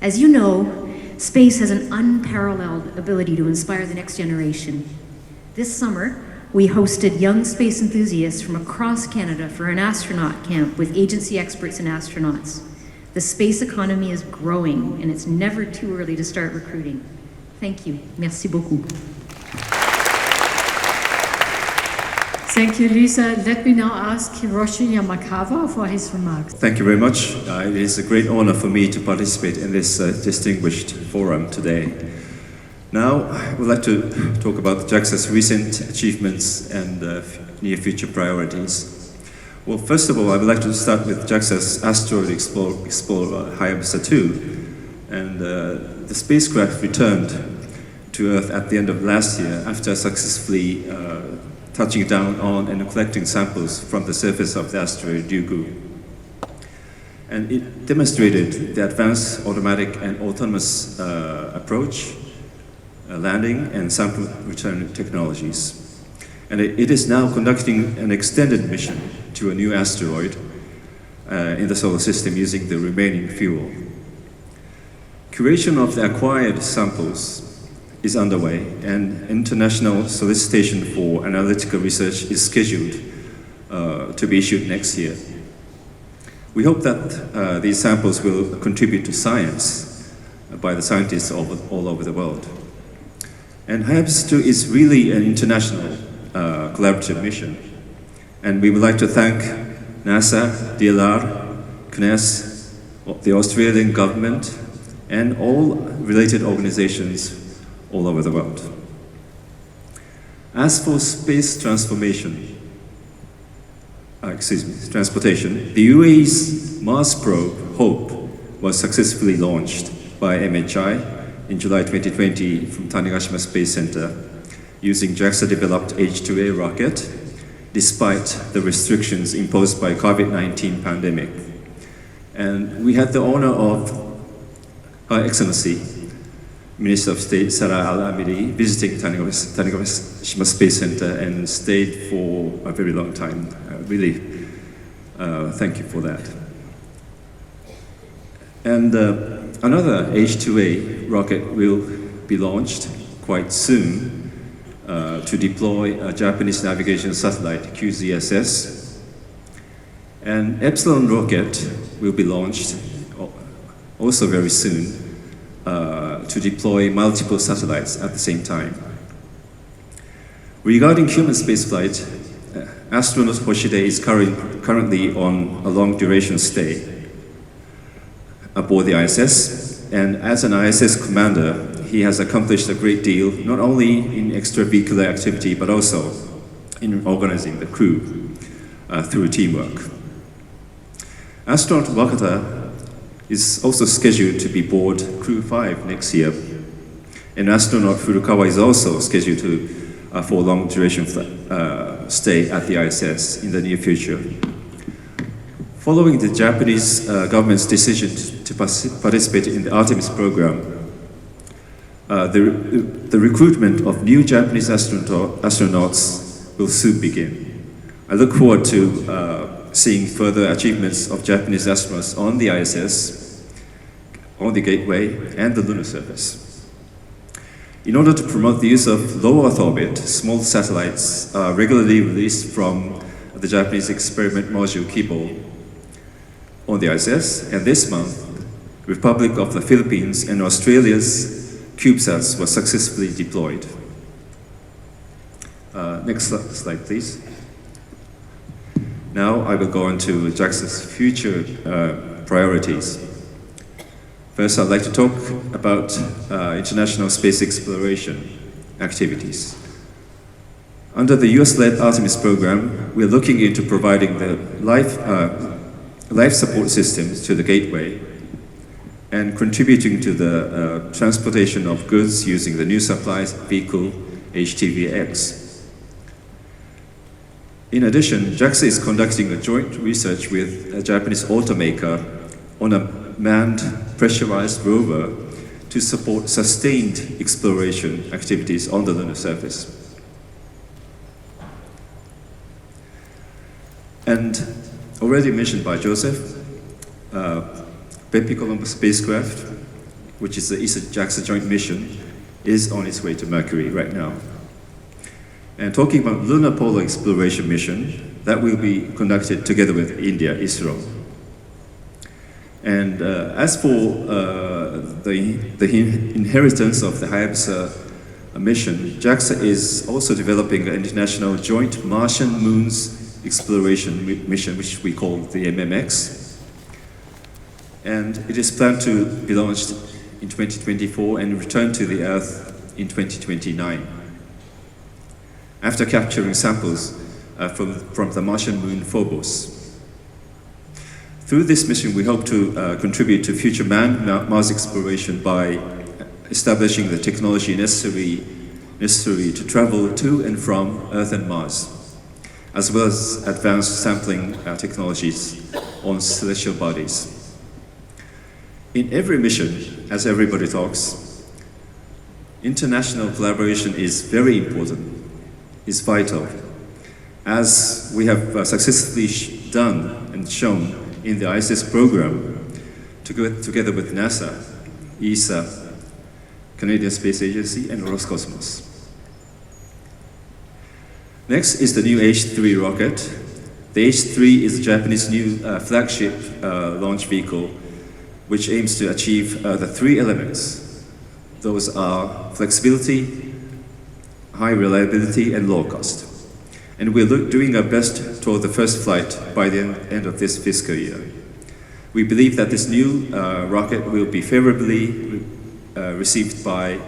Speaker 9: As you know, space has an unparalleled ability to inspire the next generation. This summer, we hosted young space enthusiasts from across Canada for an astronaut camp with agency experts and astronauts. The space economy is growing, and it's never too early to start recruiting. Thank you. Merci beaucoup.
Speaker 2: Thank you, Lisa. Let me now ask Hiroshi Yamakawa for his remarks.
Speaker 10: Thank you very much. It is a great honor for me to participate in this distinguished forum today. Now, I would like to talk about JAXA's recent achievements and near future priorities. Well, first of all, I would like to start with JAXA's asteroid explorer Hayabusa 2. And the spacecraft returned to Earth at the end of last year after successfully touching down on and collecting samples from the surface of the asteroid Ryugu. And it demonstrated the advanced automatic and autonomous approach, landing and sample return technologies. And it is now conducting an extended mission to a new asteroid in the solar system using the remaining fuel. Curation of the acquired samples is underway, and international solicitation for analytical research is scheduled to be issued next year. We hope that these samples will contribute to science by the scientists all over the world. And Hayabusa 2 is really an international collaborative mission. And we would like to thank NASA, DLR, CNES, the Australian government, and all related organizations all over the world. As for space transportation, the UAE's Mars probe, HOPE, was successfully launched by MHI in July 2020 from Tanegashima Space Center using JAXA-developed H2A rocket, despite the restrictions imposed by COVID-19 pandemic. And we had the honor of Her Excellency, Minister of State Sarah Al-Amiri, visiting Tanegashima Space Center and stayed for a very long time. Really, thank you for that. And another H2A rocket will be launched quite soon to deploy a Japanese navigation satellite, QZSS. And Epsilon rocket will be launched also very soon to deploy multiple satellites at the same time. Regarding human spaceflight, astronaut Hoshide is currently on a long-duration stay aboard the ISS, and as an ISS commander, he has accomplished a great deal, not only in extravehicular activity, but also in organizing the crew through teamwork. Astronaut Wakata is also scheduled to be aboard Crew 5 next year, and astronaut Furukawa is also scheduled for a long-duration stay at the ISS in the near future. Following the Japanese government's decision to participate in the Artemis program, the recruitment of new Japanese astronauts will soon begin. I look forward to seeing further achievements of Japanese astronauts on the ISS, on the Gateway, and the lunar surface. In order to promote the use of low Earth orbit, small satellites are regularly released from the Japanese experiment module Campbell on the ISS, and this month, Republic of the Philippines and Australia's CubeSats were successfully deployed. Next slide, please. Now I will go on to JAXA's future priorities. First, I'd like to talk about international space exploration activities. Under the US-led Artemis program, we're looking into providing the life support systems to the Gateway and contributing to the transportation of goods using the new supply vehicle HTVX. In addition, JAXA is conducting a joint research with a Japanese automaker on a manned pressurized rover to support sustained exploration activities on the lunar surface. And already mentioned by Joseph, Bepi Columbus spacecraft, which is the ESA-JAXA joint mission, is on its way to Mercury right now. And talking about lunar polar exploration mission, that will be conducted together with India, ISRO. And as for the inheritance of the Hayabusa mission, JAXA is also developing an international joint Martian moons exploration mission, which we call the MMX. And it is planned to be launched in 2024 and return to the Earth in 2029. After capturing samples from the Martian moon Phobos. Through this mission, we hope to contribute to future manned Mars exploration by establishing the technology necessary to travel to and from Earth and Mars, as well as advanced sampling technologies on celestial bodies. In every mission, as everybody talks, international collaboration is very important, is vital, as we have successfully done and shown in the ISS program, together with NASA, ESA, Canadian Space Agency, and Roscosmos. Next is the new H3 rocket. The H3 is a Japanese new flagship launch vehicle, which aims to achieve the three elements. Those are flexibility, high reliability, and low cost. And we're doing our best toward the first flight by the end of this fiscal year. We believe that this new rocket will be favorably received by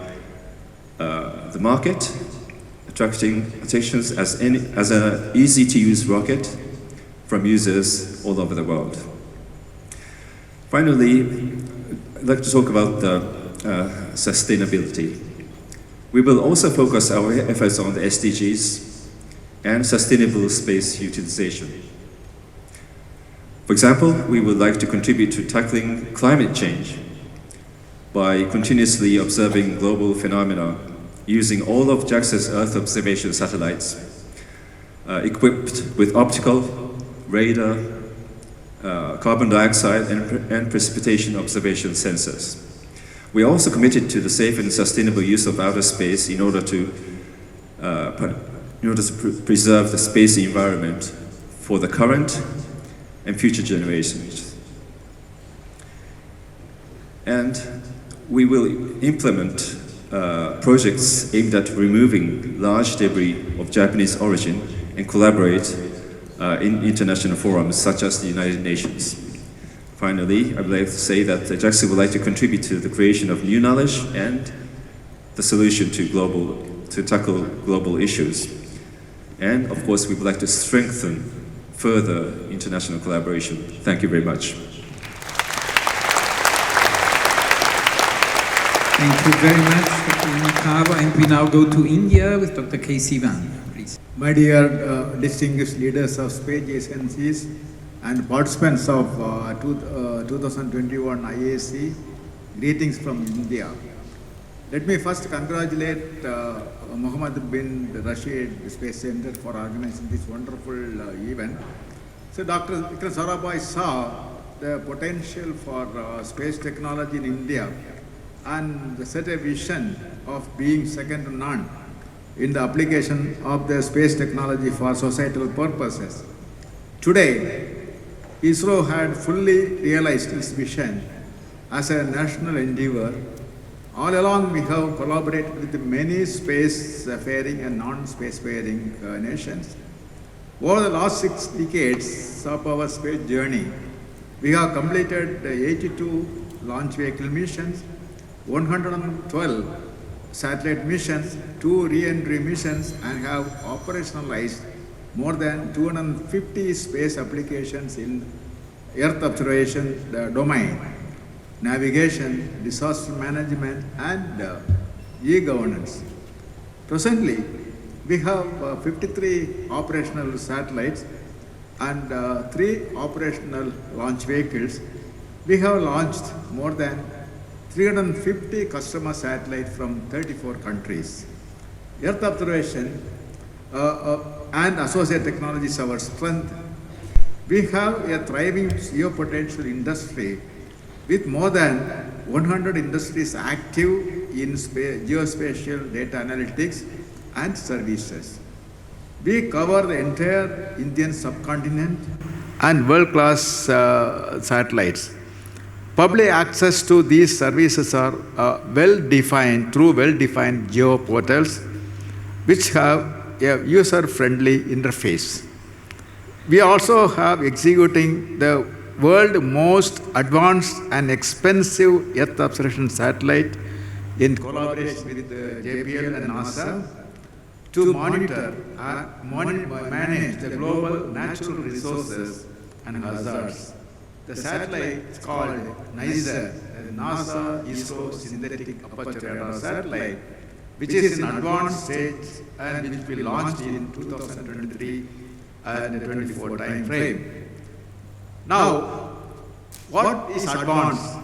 Speaker 10: the market, attracting attentions as an easy-to-use rocket from users all over the world. Finally, I'd like to talk about the sustainability. We will also focus our efforts on the SDGs and sustainable space utilization. For example, we would like to contribute to tackling climate change by continuously observing global phenomena using all of JAXA's Earth observation satellites equipped with optical, radar, carbon dioxide, and precipitation observation sensors. We are also committed to the safe and sustainable use of outer space in order to preserve the space environment for the current and future generations. And we will implement projects aimed at removing large debris of Japanese origin and collaborate in international forums such as the United Nations. Finally, I would like to say that JAXA would like to contribute to the creation of new knowledge and the solution to tackle global issues. And of course, we would like to strengthen further international collaboration. Thank you very much.
Speaker 4: Thank you very much, Dr. Nakawa. And we now go to India with Dr. K. Sivan, please.
Speaker 11: My dear distinguished leaders of space agencies and participants of 2021 IAC, greetings from India. Let me first congratulate Mohammed bin Rashid Space Center for organizing this wonderful event. So Dr. Vikram Sarabhai saw the potential for space technology in India and set a vision of being second to none in the application of the space technology for societal purposes. Today, ISRO had fully realized its vision as a national endeavor All along, we have collaborated with many space-faring and non-space-faring nations. Over the last 6 decades of our space journey, we have completed 82 launch vehicle missions, 112 satellite missions, 2 re-entry missions, and have operationalized more than 250 space applications in Earth observation domain, navigation, disaster management, and e-governance. Presently, we have 53 operational satellites and 3 operational launch vehicles. We have launched more than 350 customer satellites from 34 countries. Earth observation and associated technologies are our strength. We have a thriving geopotential industry with more than 100 industries active in geospatial data analytics and services. We cover the entire Indian subcontinent and world-class satellites. Public access to these services are well-defined through well-defined geoportals, which have a user-friendly interface. We also have executing the world's most advanced and expensive Earth observation satellite in collaboration with JPL and NASA to monitor and manage the global natural resources and hazards. The satellite is called NISR, NASA ISRO Synthetic Aperture Radar Satellite, which is in advanced stage and which will be launched in 2023 and 24 time frame. Now, what is advanced?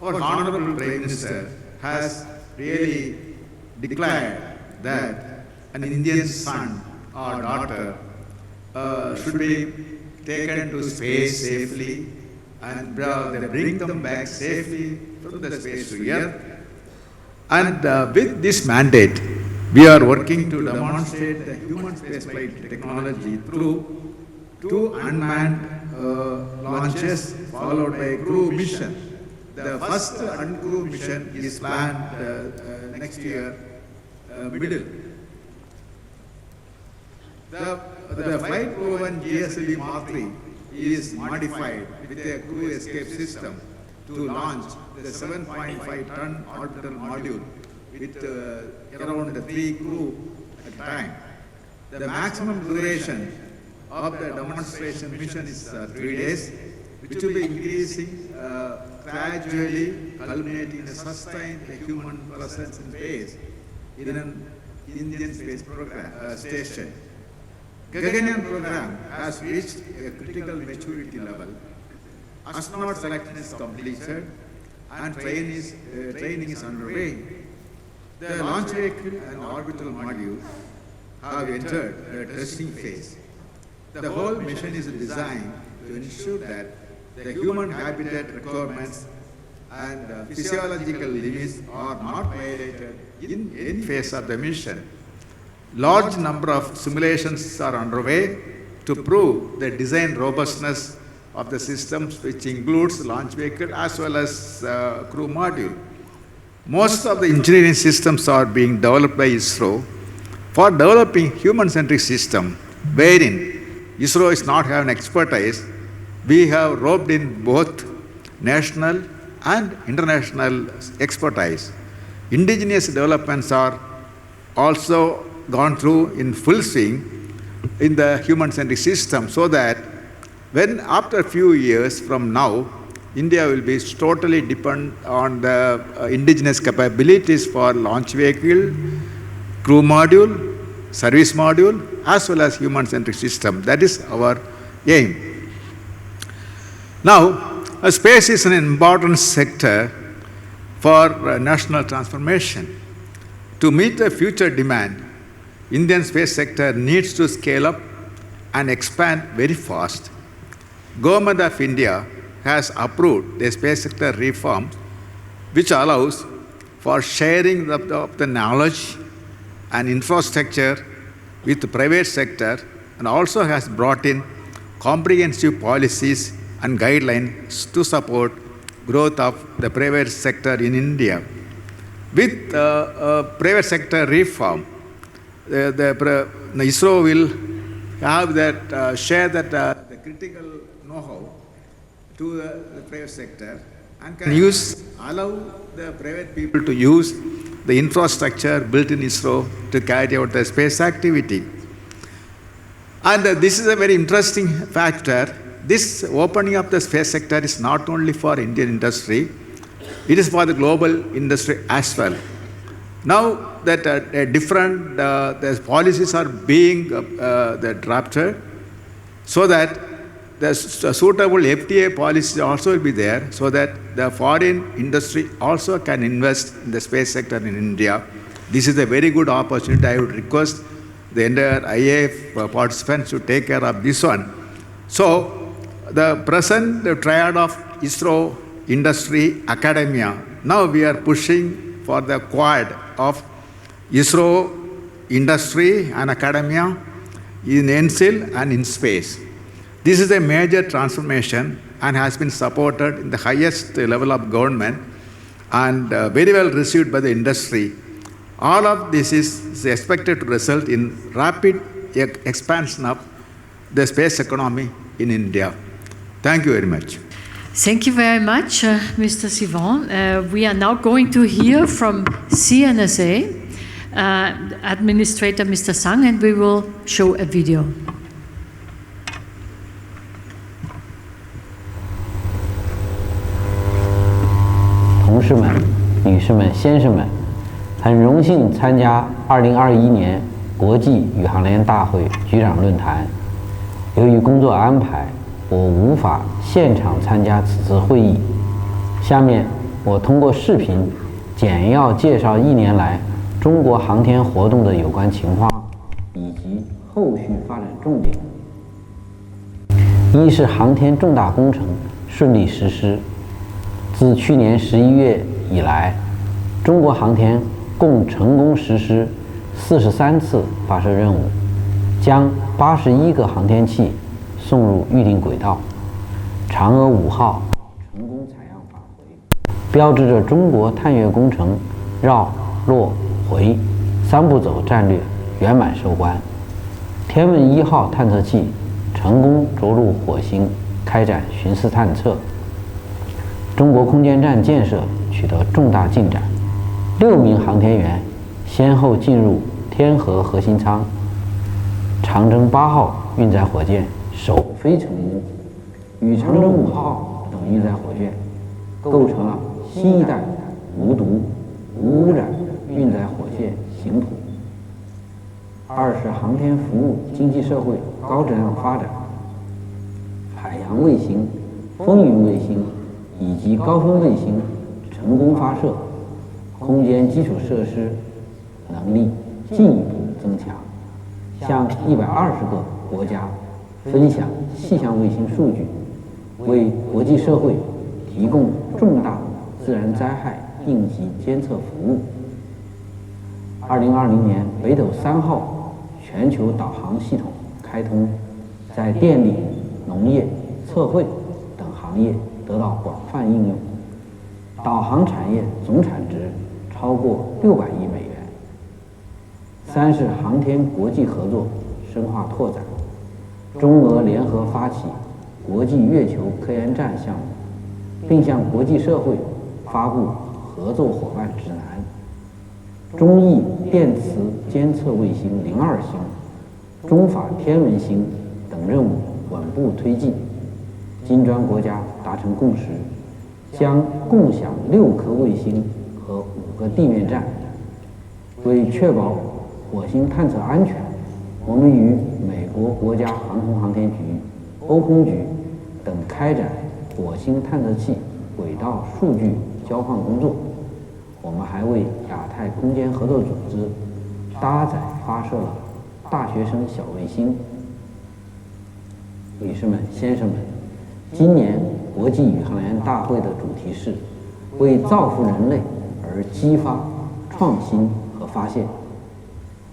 Speaker 11: Our Honorable Prime Minister has really declared that an Indian son or daughter should be taken to space safely and they bring them back safely from the space to Earth. And with this mandate, we are working to demonstrate the human spaceflight technology through 2 unmanned launches followed by a crew mission. The first uncrewed mission is planned next year, middle. The flight-proven GSLV Mark III is modified with a crew escape system to launch the 7.5-ton orbital module with around 3 crew at a time. The maximum duration of the demonstration mission is 3 days, which will be increasing gradually, culminating in a sustained human presence in space in an Indian space program, station. Gaganyaan program has reached a critical maturity level. Astronaut selection is completed and training is underway. The launch vehicle and orbital module have entered the testing phase. The whole mission is designed to ensure that the human habitat requirements and physiological limits are not violated in any phase of the mission. Large number of simulations are underway to prove the design robustness of the systems, which includes launch vehicle as well as crew module. Most of the engineering systems are being developed by ISRO for developing human-centric system, wherein ISRO is not having expertise. We have roped in both national and international expertise. Indigenous developments are also gone through in full swing in the human-centric system, so that when after a few years from now, India will be totally dependent on the indigenous capabilities for launch vehicle, crew module, service module, as well as human-centric system. That is our aim. Now, space is an important sector for national transformation. To meet the future demand, Indian space sector needs to scale up and expand very fast. Government of India has approved the space sector reform, which allows for sharing of the knowledge and infrastructure with the private sector, and also has brought in comprehensive policies and guidelines to support growth of the private sector in India. With private sector reform, the ISRO will have that, share that the critical know-how to the private sector and can allow the private people to use the infrastructure built in ISRO to carry out the space activity. And this is a very interesting factor. This opening up the space sector is not only for Indian industry, it is for the global industry as well. Now that different the policies are being drafted, so that the suitable FTA policies also will be there, so that the foreign industry also can invest in the space sector in India. This is a very good opportunity. I would request the entire IAF participants to take care of this one. So the present triad of ISRO, industry, academia, now we are pushing for the quad of ISRO, industry and academia in NSIL and in space. This is a major transformation and has been supported in the highest level of government and very well received by the industry. All of this is expected to result in rapid expansion of the space economy in India. Thank you very much.
Speaker 2: Thank you very much, Mr. Sivan. We are now going to hear from CNSA Administrator Mr. Sang, and we will show a video.
Speaker 12: 同事们、女士们、先生们，很荣幸参加2021年国际宇航员大会局长论坛。由于工作安排，我无法现场参加此次会议。下面我通过视频简要介绍1年来中国航天活动的有关情况以及后续发展重点。一是航天重大工程顺利实施。自去年11月以来，中国航天共成功实施43次发射任务，将81个航天器送入预定轨道，嫦娥5号成功采样返回，标志着中国探月工程绕、落、回3步走战略圆满收官。天问1号探测器成功着陆火星，开展巡视探测。中国空间站建设取得重大进展，6名航天员先后进入天河核心舱。长征8号运载火箭首飞成功，与长征5号等运载火箭构成了新一代无毒、无污染运载火箭型谱。二是航天服务经济社会高质量发展，海洋卫星、风云卫星以及高分卫星成功发射，空间基础设施能力进一步增强，向120个国家分享气象卫星数据，为国际社会提供重大自然灾害应急监测服务。2020年，北斗3号全球导航系统开通，在电力、农业、测绘等行业得到广泛应用，导航产业总产值超过600亿美元。三是航天国际合作深化拓展，中俄联合发起国际月球科研站项目，并向国际社会发布合作伙伴指南。中意电磁监测卫星02星、中法天文星等任务稳步推进。金砖国家达成共识，将共享6颗卫星和5个地面站。为确保火星探测安全，我们与美国国家航空航天局、欧空局等开展火星探测器轨道数据交换工作。我们还为亚太空间合作组织搭载发射了大学生小卫星。女士们、先生们，今年国际宇航员大会的主题是为造福人类而激发创新和发现。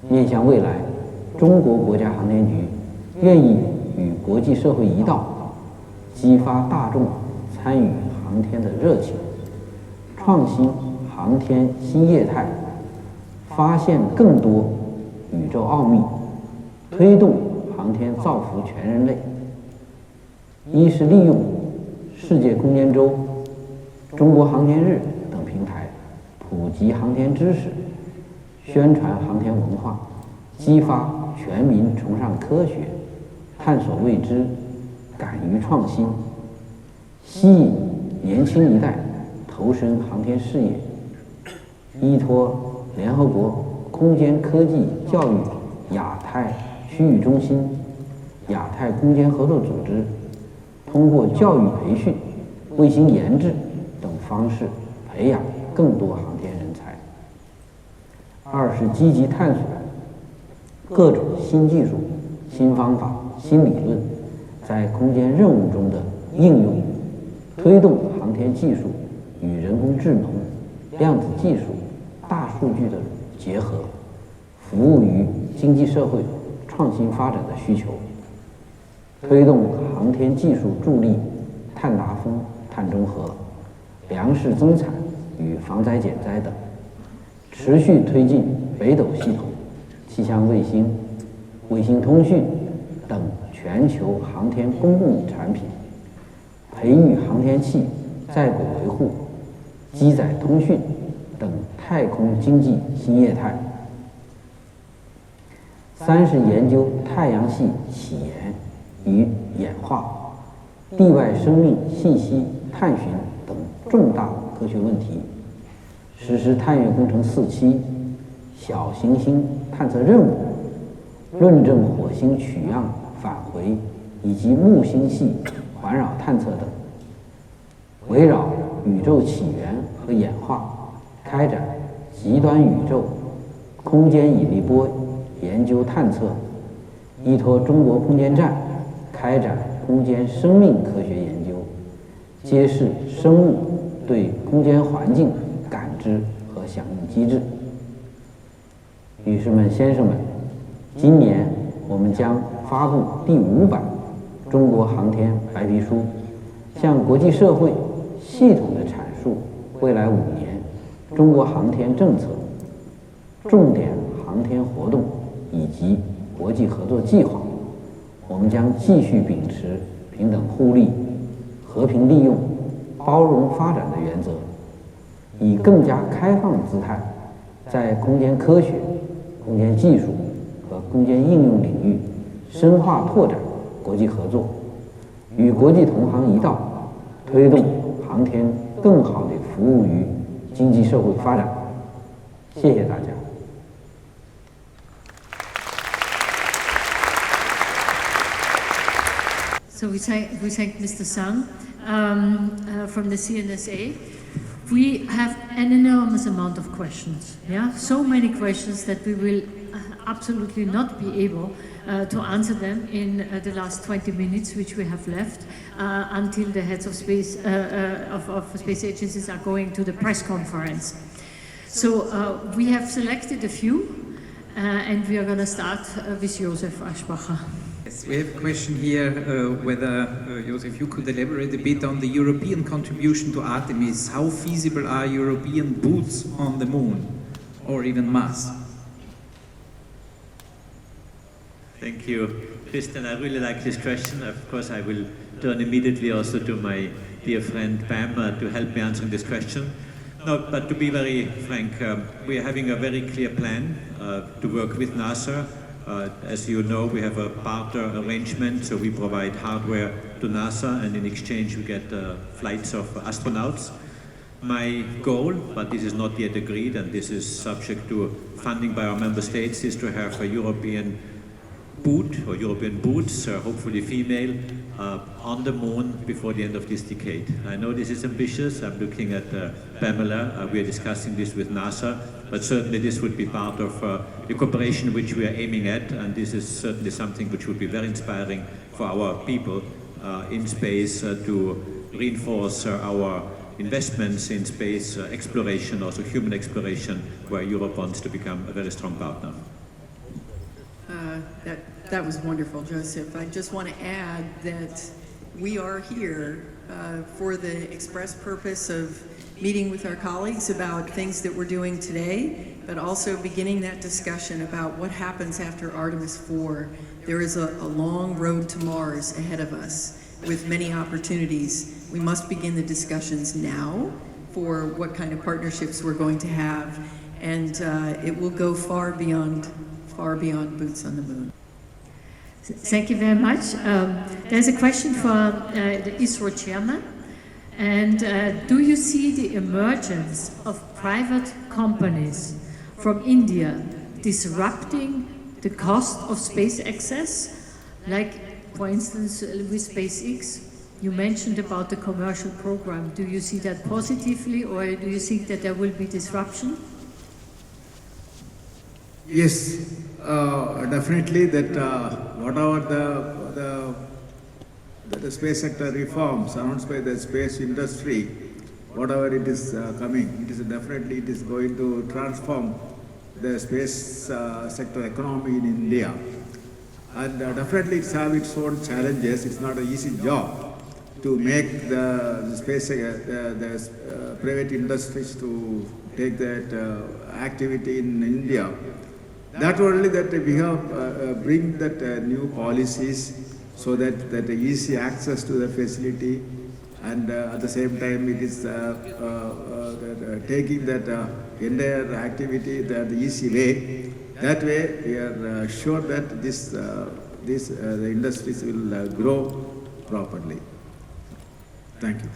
Speaker 12: 面向未来，中国国家航天局愿意与国际社会一道，激发大众参与航天的热情，创新航天新业态，发现更多宇宙奥秘，推动航天造福全人类。一是利用世界空间周、中国航天日等平台，普及航天知识，宣传航天文化，激发全民崇尚科学，探索未知，敢于创新，吸引年轻一代投身航天事业，依托联合国空间科技教育亚太区域中心、亚太空间合作组织，通过教育培训、卫星研制等方式培养更多航天人才。二是积极探索各种新技术、新方法、新理论在空间任务中的应用，推动航天技术与人工智能、量子技术、大数据的结合，服务于经济社会创新发展的需求，推动航天技术助力碳达峰、碳中和、粮食增产与防灾减灾等，持续推进北斗系统、气象卫星、卫星通讯等全球航天公共产品，培育航天器在轨维护、机载通讯等太空经济新业态。三是研究太阳系起源与演化、地外生命信息探寻等重大科学问题，实施探月工程4期、小行星探测任务，论证火星取样返回以及木星系环绕探测等，围绕宇宙起源和演化开展极端宇宙、空间引力波研究探测，依托中国空间站开展空间生命科学研究，揭示生物对空间环境感知和响应机制。女士们、先生们，今年我们将发布第5版中国航天白皮书，向国际社会系统地阐述未来5年中国航天政策、重点航天活动以及国际合作计划。我们将继续秉持平等互利、和平利用、包容发展的原则，以更加开放的姿态，在空间科学、空间技术和空间应用领域深化拓展国际合作，与国际同行一道，推动航天更好地服务于经济社会发展。谢谢大家。
Speaker 2: So we thank Mr. Sang from the CNSA. We have an enormous amount of questions, yeah? So many questions that we will absolutely not be able to answer them in the last 20 minutes which we have left until the heads of space of space agencies are going to the press conference. So we have selected a few and we are going to start with Josef Aschbacher.
Speaker 4: Yes, we have a question here whether, Josef, you could elaborate a bit on the European contribution to Artemis. How feasible are European boots on the moon or even Mars?
Speaker 8: Thank you, Christian. I really like this question. Of course, I will turn immediately also to my dear friend Pam to help me answering this question. No, but to be very frank, we are having a very clear plan to work with NASA. As you know, we have a barter arrangement, so we provide hardware to NASA, and in exchange we get flights of astronauts. My goal, but this is not yet agreed, and this is subject to funding by our member states, is to have a European boot, or European boots, hopefully female, on the moon before the end of this decade. I know this is ambitious. I'm looking at Pamela. We are discussing this with NASA, but certainly this would be part of the cooperation which we are aiming at, and this is certainly something which would be very inspiring for our people in space to reinforce our investments in space exploration, also human exploration, where Europe wants to become a very strong partner.
Speaker 7: That was wonderful, Joseph. I just want to add that we are here for the express purpose of meeting with our colleagues about things that we're doing today, but also beginning that discussion about what happens after Artemis 4. There is a long road to Mars ahead of us with many opportunities. We must begin the discussions now for what kind of partnerships we're going to have, and it will go far beyond boots on the moon.
Speaker 2: Thank you very much. There's a question for the ISRO chairman. And do you see the emergence of private companies from India disrupting the cost of space access? Like, for instance, with SpaceX, you mentioned about the commercial program. Do you see that positively, or do you think that there will be disruption?
Speaker 11: Yes, definitely that whatever the space sector reforms announced by the space industry, whatever it is coming, it is definitely it is going to transform the space sector economy in India. And definitely it's have its own challenges. It's not an easy job to make the space private industries to take that activity in India. Not only that we have bring that new policies so that easy access to the facility, and at the same time it is taking that entire activity the easy way. That way we are sure that the industries will grow properly. Thank you.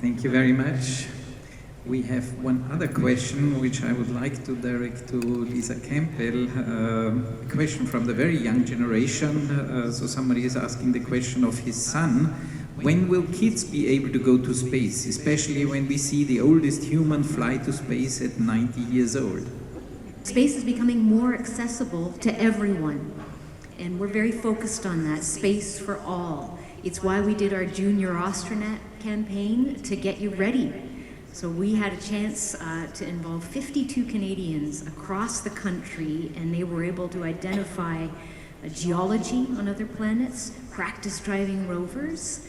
Speaker 4: Thank you very much. We have one other question which I would like to direct to Lisa Campbell. A question from the very young generation. So somebody is asking the question of his son. When will kids be able to go to space, especially when we see the oldest human fly to space at 90 years old?
Speaker 9: Space is becoming more accessible to everyone, and we're very focused on that, space for all. It's why we did our Junior Astronaut campaign, to get you ready. So we had a chance to involve 52 Canadians across the country, and they were able to identify geology on other planets, practice driving rovers.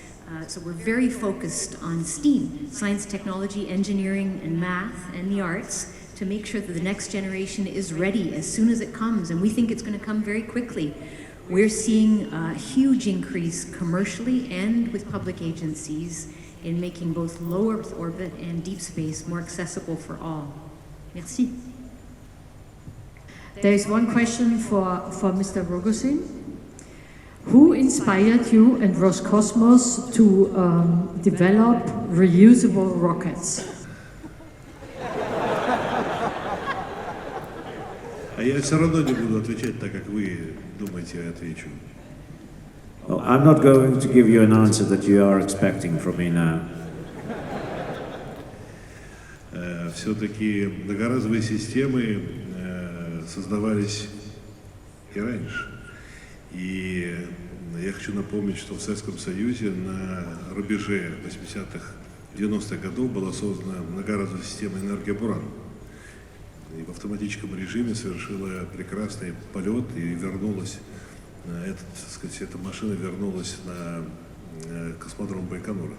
Speaker 9: So we're very focused on STEAM, science, technology, engineering, and math, and the arts, to make sure that the next generation is ready as soon as it comes, and we think it's going to come very quickly. We're seeing a huge increase commercially and with public agencies in making both low Earth orbit and deep space more accessible for all. Merci.
Speaker 2: There is one question for Mr. Rogosin. Who inspired you and Roscosmos to develop reusable rockets?
Speaker 5: Я все равно не буду отвечать так, как вы думаете, я отвечу.
Speaker 6: Well, I'm not going to give you an answer that you are expecting from me now.
Speaker 5: Все-таки многоразовые системы создавались и раньше. И я хочу напомнить, что в Советском Союзе на рубеже 80-х, 90-х годов была создана многоразовая система энергии буран. И в автоматическом режиме совершила прекрасный полет и вернулась, эта машина вернулась на космодром Байконура.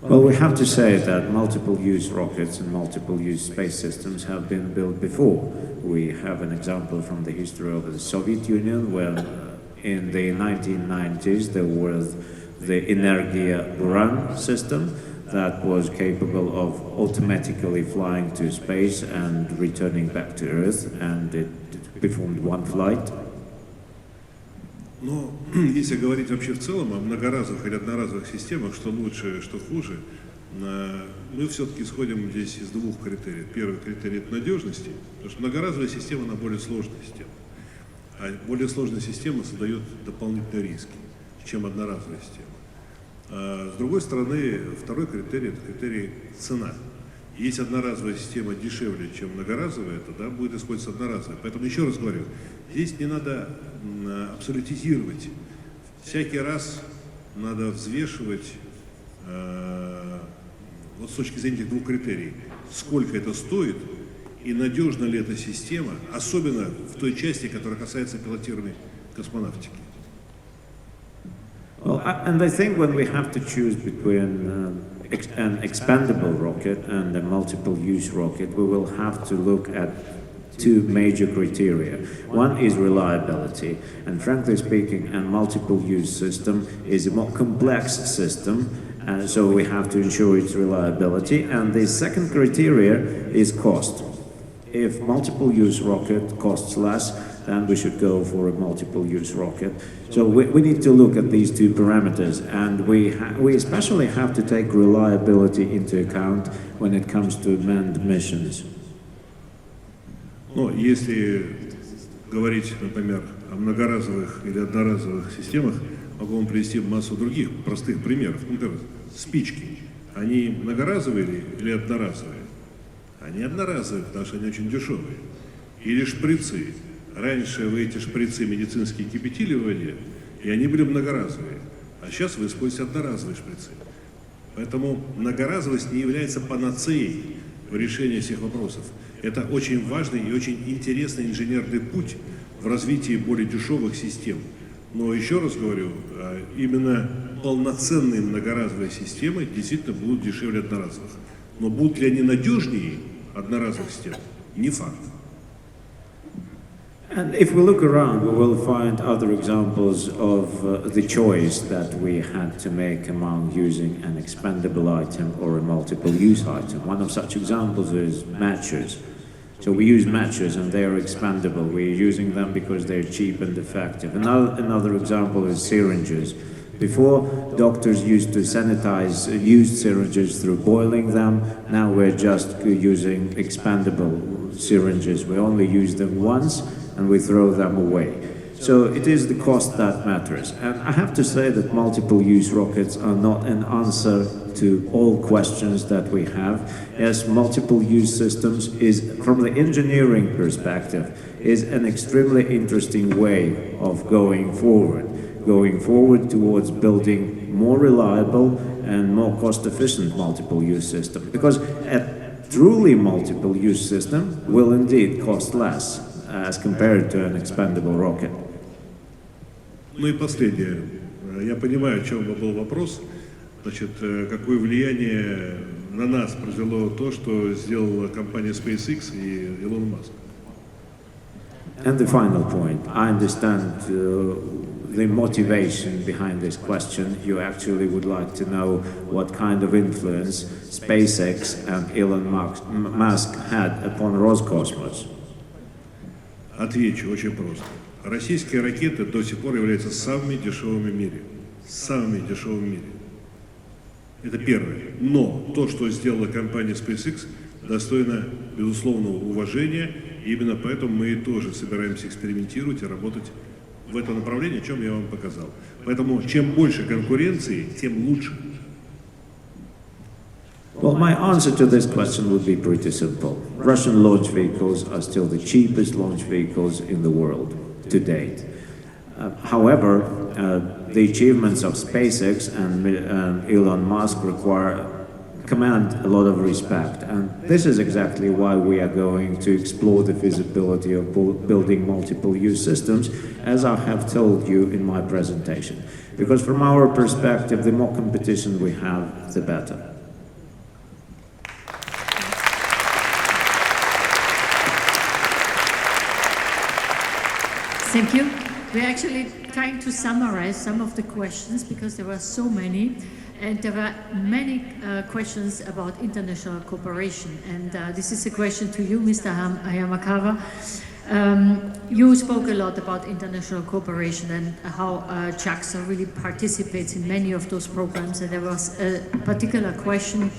Speaker 6: Well, we have to say that multiple-use rockets and multiple-use space systems have been built before. We have an example from the history of the Soviet Union, where in the 1990s there was the Energia Buran system that was capable of automatically flying to space and returning back to Earth, and it performed one flight.
Speaker 5: Но если говорить вообще в целом о многоразовых или одноразовых системах, что лучше, что хуже, мы все-таки исходим здесь из двух критериев. Первый критерий – это надежности, потому что многоразовая система, она более сложная система. А более сложная система создает дополнительные риски, чем одноразовая система. А с другой стороны, второй критерий – это критерий цена. Если одноразовая система дешевле, чем многоразовая, тогда будет использоваться одноразовая. Поэтому еще раз говорю, здесь не надо абсолютизировать. Всякий раз надо взвешивать вот с точки зрения этих двух критерий, сколько это стоит и надежна ли эта система, особенно в той части, которая касается пилотируемой космонавтики.
Speaker 6: Well, and I think when we have to choose between an expandable rocket and a multiple-use rocket, we will have to look at two major criteria. One is reliability, and frankly speaking, a multiple-use system is a more complex system, so we have to ensure its reliability. And the second criteria is cost. If multiple-use rocket costs less, then we should go for a multiple-use rocket. So we need to look at these two parameters, and we especially have to take reliability into account when it comes to manned missions.
Speaker 5: Но если говорить, например, о многоразовых или одноразовых системах, могу вам привести массу других простых примеров. Например, спички. Они многоразовые или одноразовые? Они одноразовые, потому что они очень дешевые. Или шприцы. Раньше вы эти шприцы медицинские кипятили в воде, и они были многоразовые. А сейчас вы используете одноразовые шприцы. Поэтому многоразовость не является панацеей в решении всех вопросов. Это очень важный и очень интересный инженерный путь в развитии более дешевых систем. Но еще раз говорю, именно полноценные многоразовые системы действительно будут дешевле одноразовых. Но будут ли они надежнее одноразовых систем? Не факт.
Speaker 6: And if we look around, we will find other examples of the choice that we had to make among using an expendable item or a multiple-use item. One of such examples is matches. So we use matches and they are expendable. We're using them because they're cheap and effective. Another example is syringes. Before, doctors used to sanitize used syringes through boiling them. Now we're just using expendable syringes. We only use them once and we throw them away. So it is the cost that matters. And I have to say that multiple-use rockets are not an answer to all questions that we have. Yes, multiple-use systems is, from the engineering perspective, is an extremely interesting way of going forward towards building more reliable and more cost-efficient multiple-use system. Because a truly multiple-use system will indeed cost less as compared to an expendable rocket.
Speaker 5: Ну и последнее. Я понимаю, о чем был вопрос. Значит, какое влияние на нас произвело то, что сделала компания SpaceX и Elon Musk.
Speaker 6: And the final point, I understand the motivation behind this question. You actually would like to know what kind of influence SpaceX and Elon Musk had upon Roscosmos.
Speaker 5: Отвечу очень просто. Российские ракеты до сих пор являются самыми дешевыми в мире. Самыми дешевыми в мире. Это первое. Но то, что сделала компания SpaceX, достойно безусловного уважения. И именно поэтому мы тоже собираемся экспериментировать и работать в этом направлении, о чем я вам показал. Поэтому чем больше конкуренции, тем лучше.
Speaker 6: Well, my answer to this question would be pretty simple. Russian launch vehicles are still the cheapest launch vehicles in the world to date. However, the achievements of SpaceX and Elon Musk command a lot of respect, and this is exactly why we are going to explore the feasibility of building multiple-use systems, as I have told you in my presentation. Because from our perspective, the more competition we have, the better.
Speaker 2: Thank you. We're actually trying to summarize some of the questions because there were so many, and there were many questions about international cooperation. And this is a question to you, Mr. Hayamakawa. You spoke a lot about international cooperation and how JAXA really participates in many of those programs. And there was a particular question,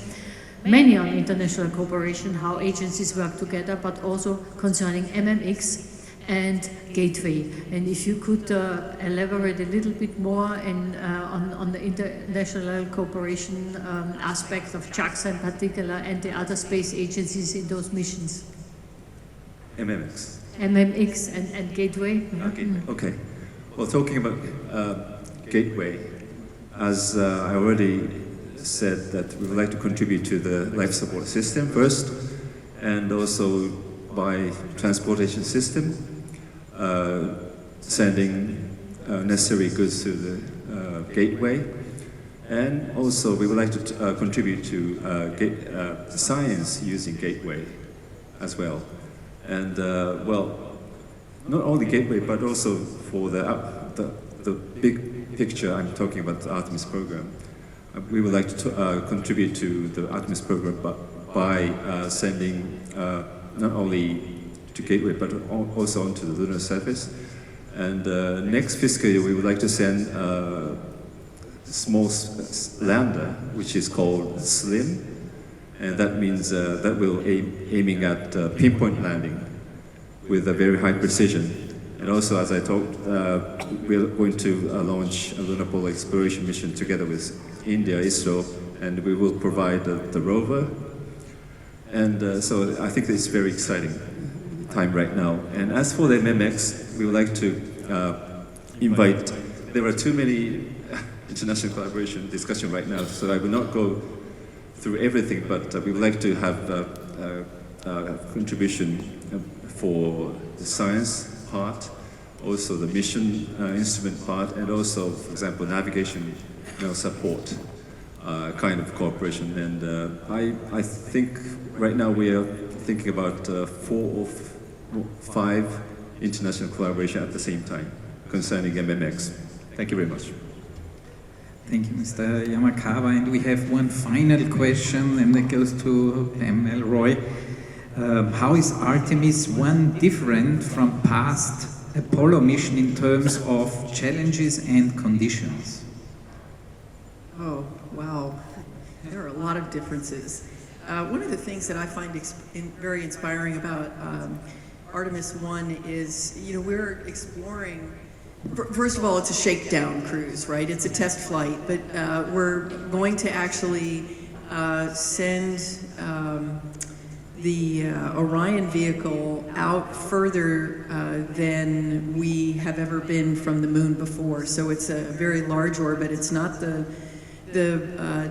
Speaker 2: many on international cooperation, how agencies work together, but also concerning MMX and Gateway. And if you could elaborate a little bit more on the international cooperation aspect of JAXA in particular and the other space agencies in those missions.
Speaker 10: MMX.
Speaker 2: MMX and Gateway.
Speaker 10: Okay. Well, talking about Gateway, as I already said that we would like to contribute to the life support system first, and also by transportation system, sending necessary goods to the gateway. And also, we would like to contribute to science using Gateway as well. And well, not only Gateway, but also for the big picture. I'm talking about the Artemis program. We would like to contribute to the Artemis program by sending not only to Gateway, but also onto the lunar surface. And next fiscal year, we would like to send a small lander, which is called SLIM, and that means that will aiming at pinpoint landing with a very high precision. And also, as I talked, we're going to launch a lunar polar exploration mission together with India, ISRO, and we will provide the rover. And so I think it's very exciting time right now. And as for the MMX, we would like to invite, there are too many international collaboration discussion right now, so I will not go through everything, but we would like to have a contribution for the science part, also the mission instrument part, and also, for example, navigation support kind of cooperation. And I think right now we are thinking about 4 or 5 international collaboration at the same time concerning MMX. Thank you very much.
Speaker 4: Thank you, Mr. Yamakawa. And we have one final question, and that goes to Pam Elroy. How is Artemis 1 different from past Apollo mission in terms of challenges and conditions?
Speaker 7: Oh, wow. There are a lot of differences. One of the things that I find very inspiring about Artemis 1 is, we're exploring. First of all, it's a shakedown cruise, right? It's a test flight, but we're going to actually send the Orion vehicle out further than we have ever been from the moon before. So it's a very large orbit. It's not the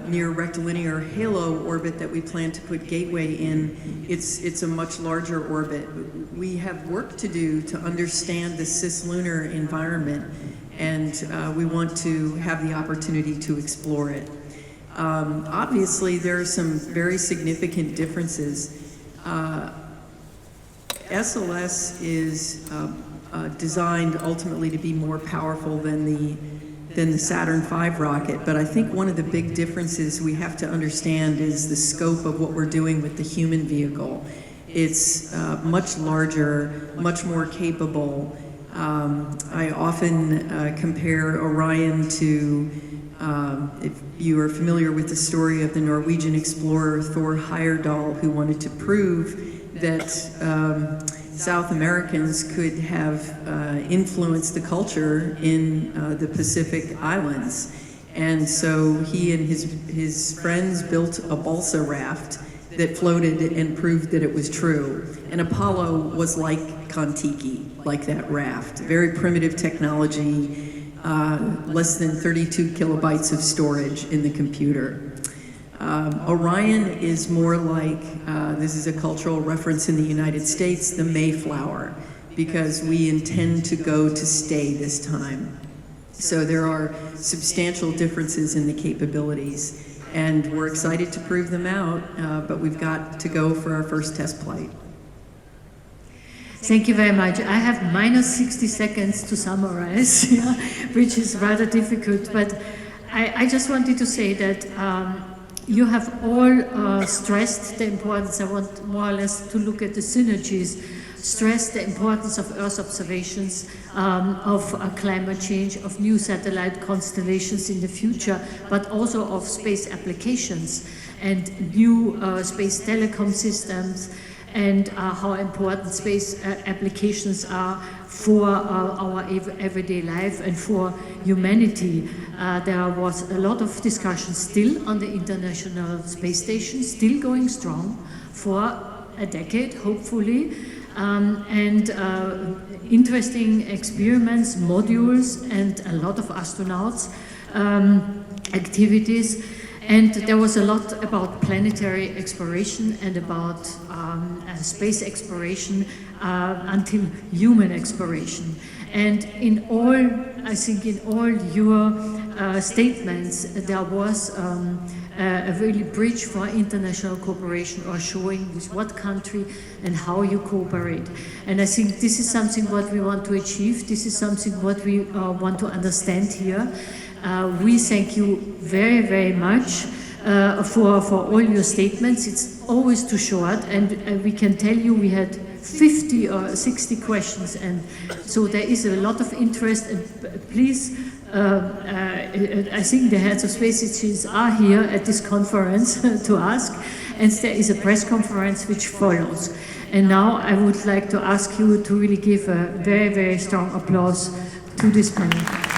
Speaker 7: near rectilinear halo orbit that we plan to put Gateway in. It's a much larger orbit. We have work to do to understand the cislunar environment, and we want to have the opportunity to explore it. Obviously, there are some very significant differences. SLS is designed ultimately to be more powerful than the Saturn V rocket, but I think one of the big differences we have to understand is the scope of what we're doing with the human vehicle. It's much larger, much more capable. I often compare Orion to, if you are familiar with the story of the Norwegian explorer Thor Heyerdahl, who wanted to prove that South Americans could have influenced the culture in the Pacific Islands. And so he and his friends built a balsa raft that floated and proved that it was true. And Apollo was like Kon-Tiki, like that raft. Very primitive technology, less than 32 kilobytes of storage in the computer. Orion is more like, this is a cultural reference in the United States, the Mayflower, because we intend to go to stay this time. So there are substantial differences in the capabilities, and we're excited to prove them out, but we've got to go for our first test flight.
Speaker 2: Thank you very much. I have minus 60 seconds to summarize, which is rather difficult, but I just wanted to say that you have all stressed the importance. I want more or less to look at the synergies, stress the importance of Earth observations, of climate change, of new satellite constellations in the future, but also of space applications and new space telecom systems, and how important space applications are for our everyday life and for humanity. There was a lot of discussion still on the International Space Station, still going strong for a decade, hopefully, and interesting experiments, modules, and a lot of astronauts, activities. And there was a lot about planetary exploration and about space exploration until human exploration. And in all, I think in all your statements, there was a really bridge for international cooperation, or showing with what country and how you cooperate. And I think this is something what we want to achieve. This is something what we want to understand here. We thank you very, very much for all your statements. It's always too short, and we can tell you we had 50 or 60 questions, and so there is a lot of interest. And please, I think the heads of space stations are here at this conference to ask, and there is a press conference which follows. And now I would like to ask you to really give a very, very strong applause to this panel.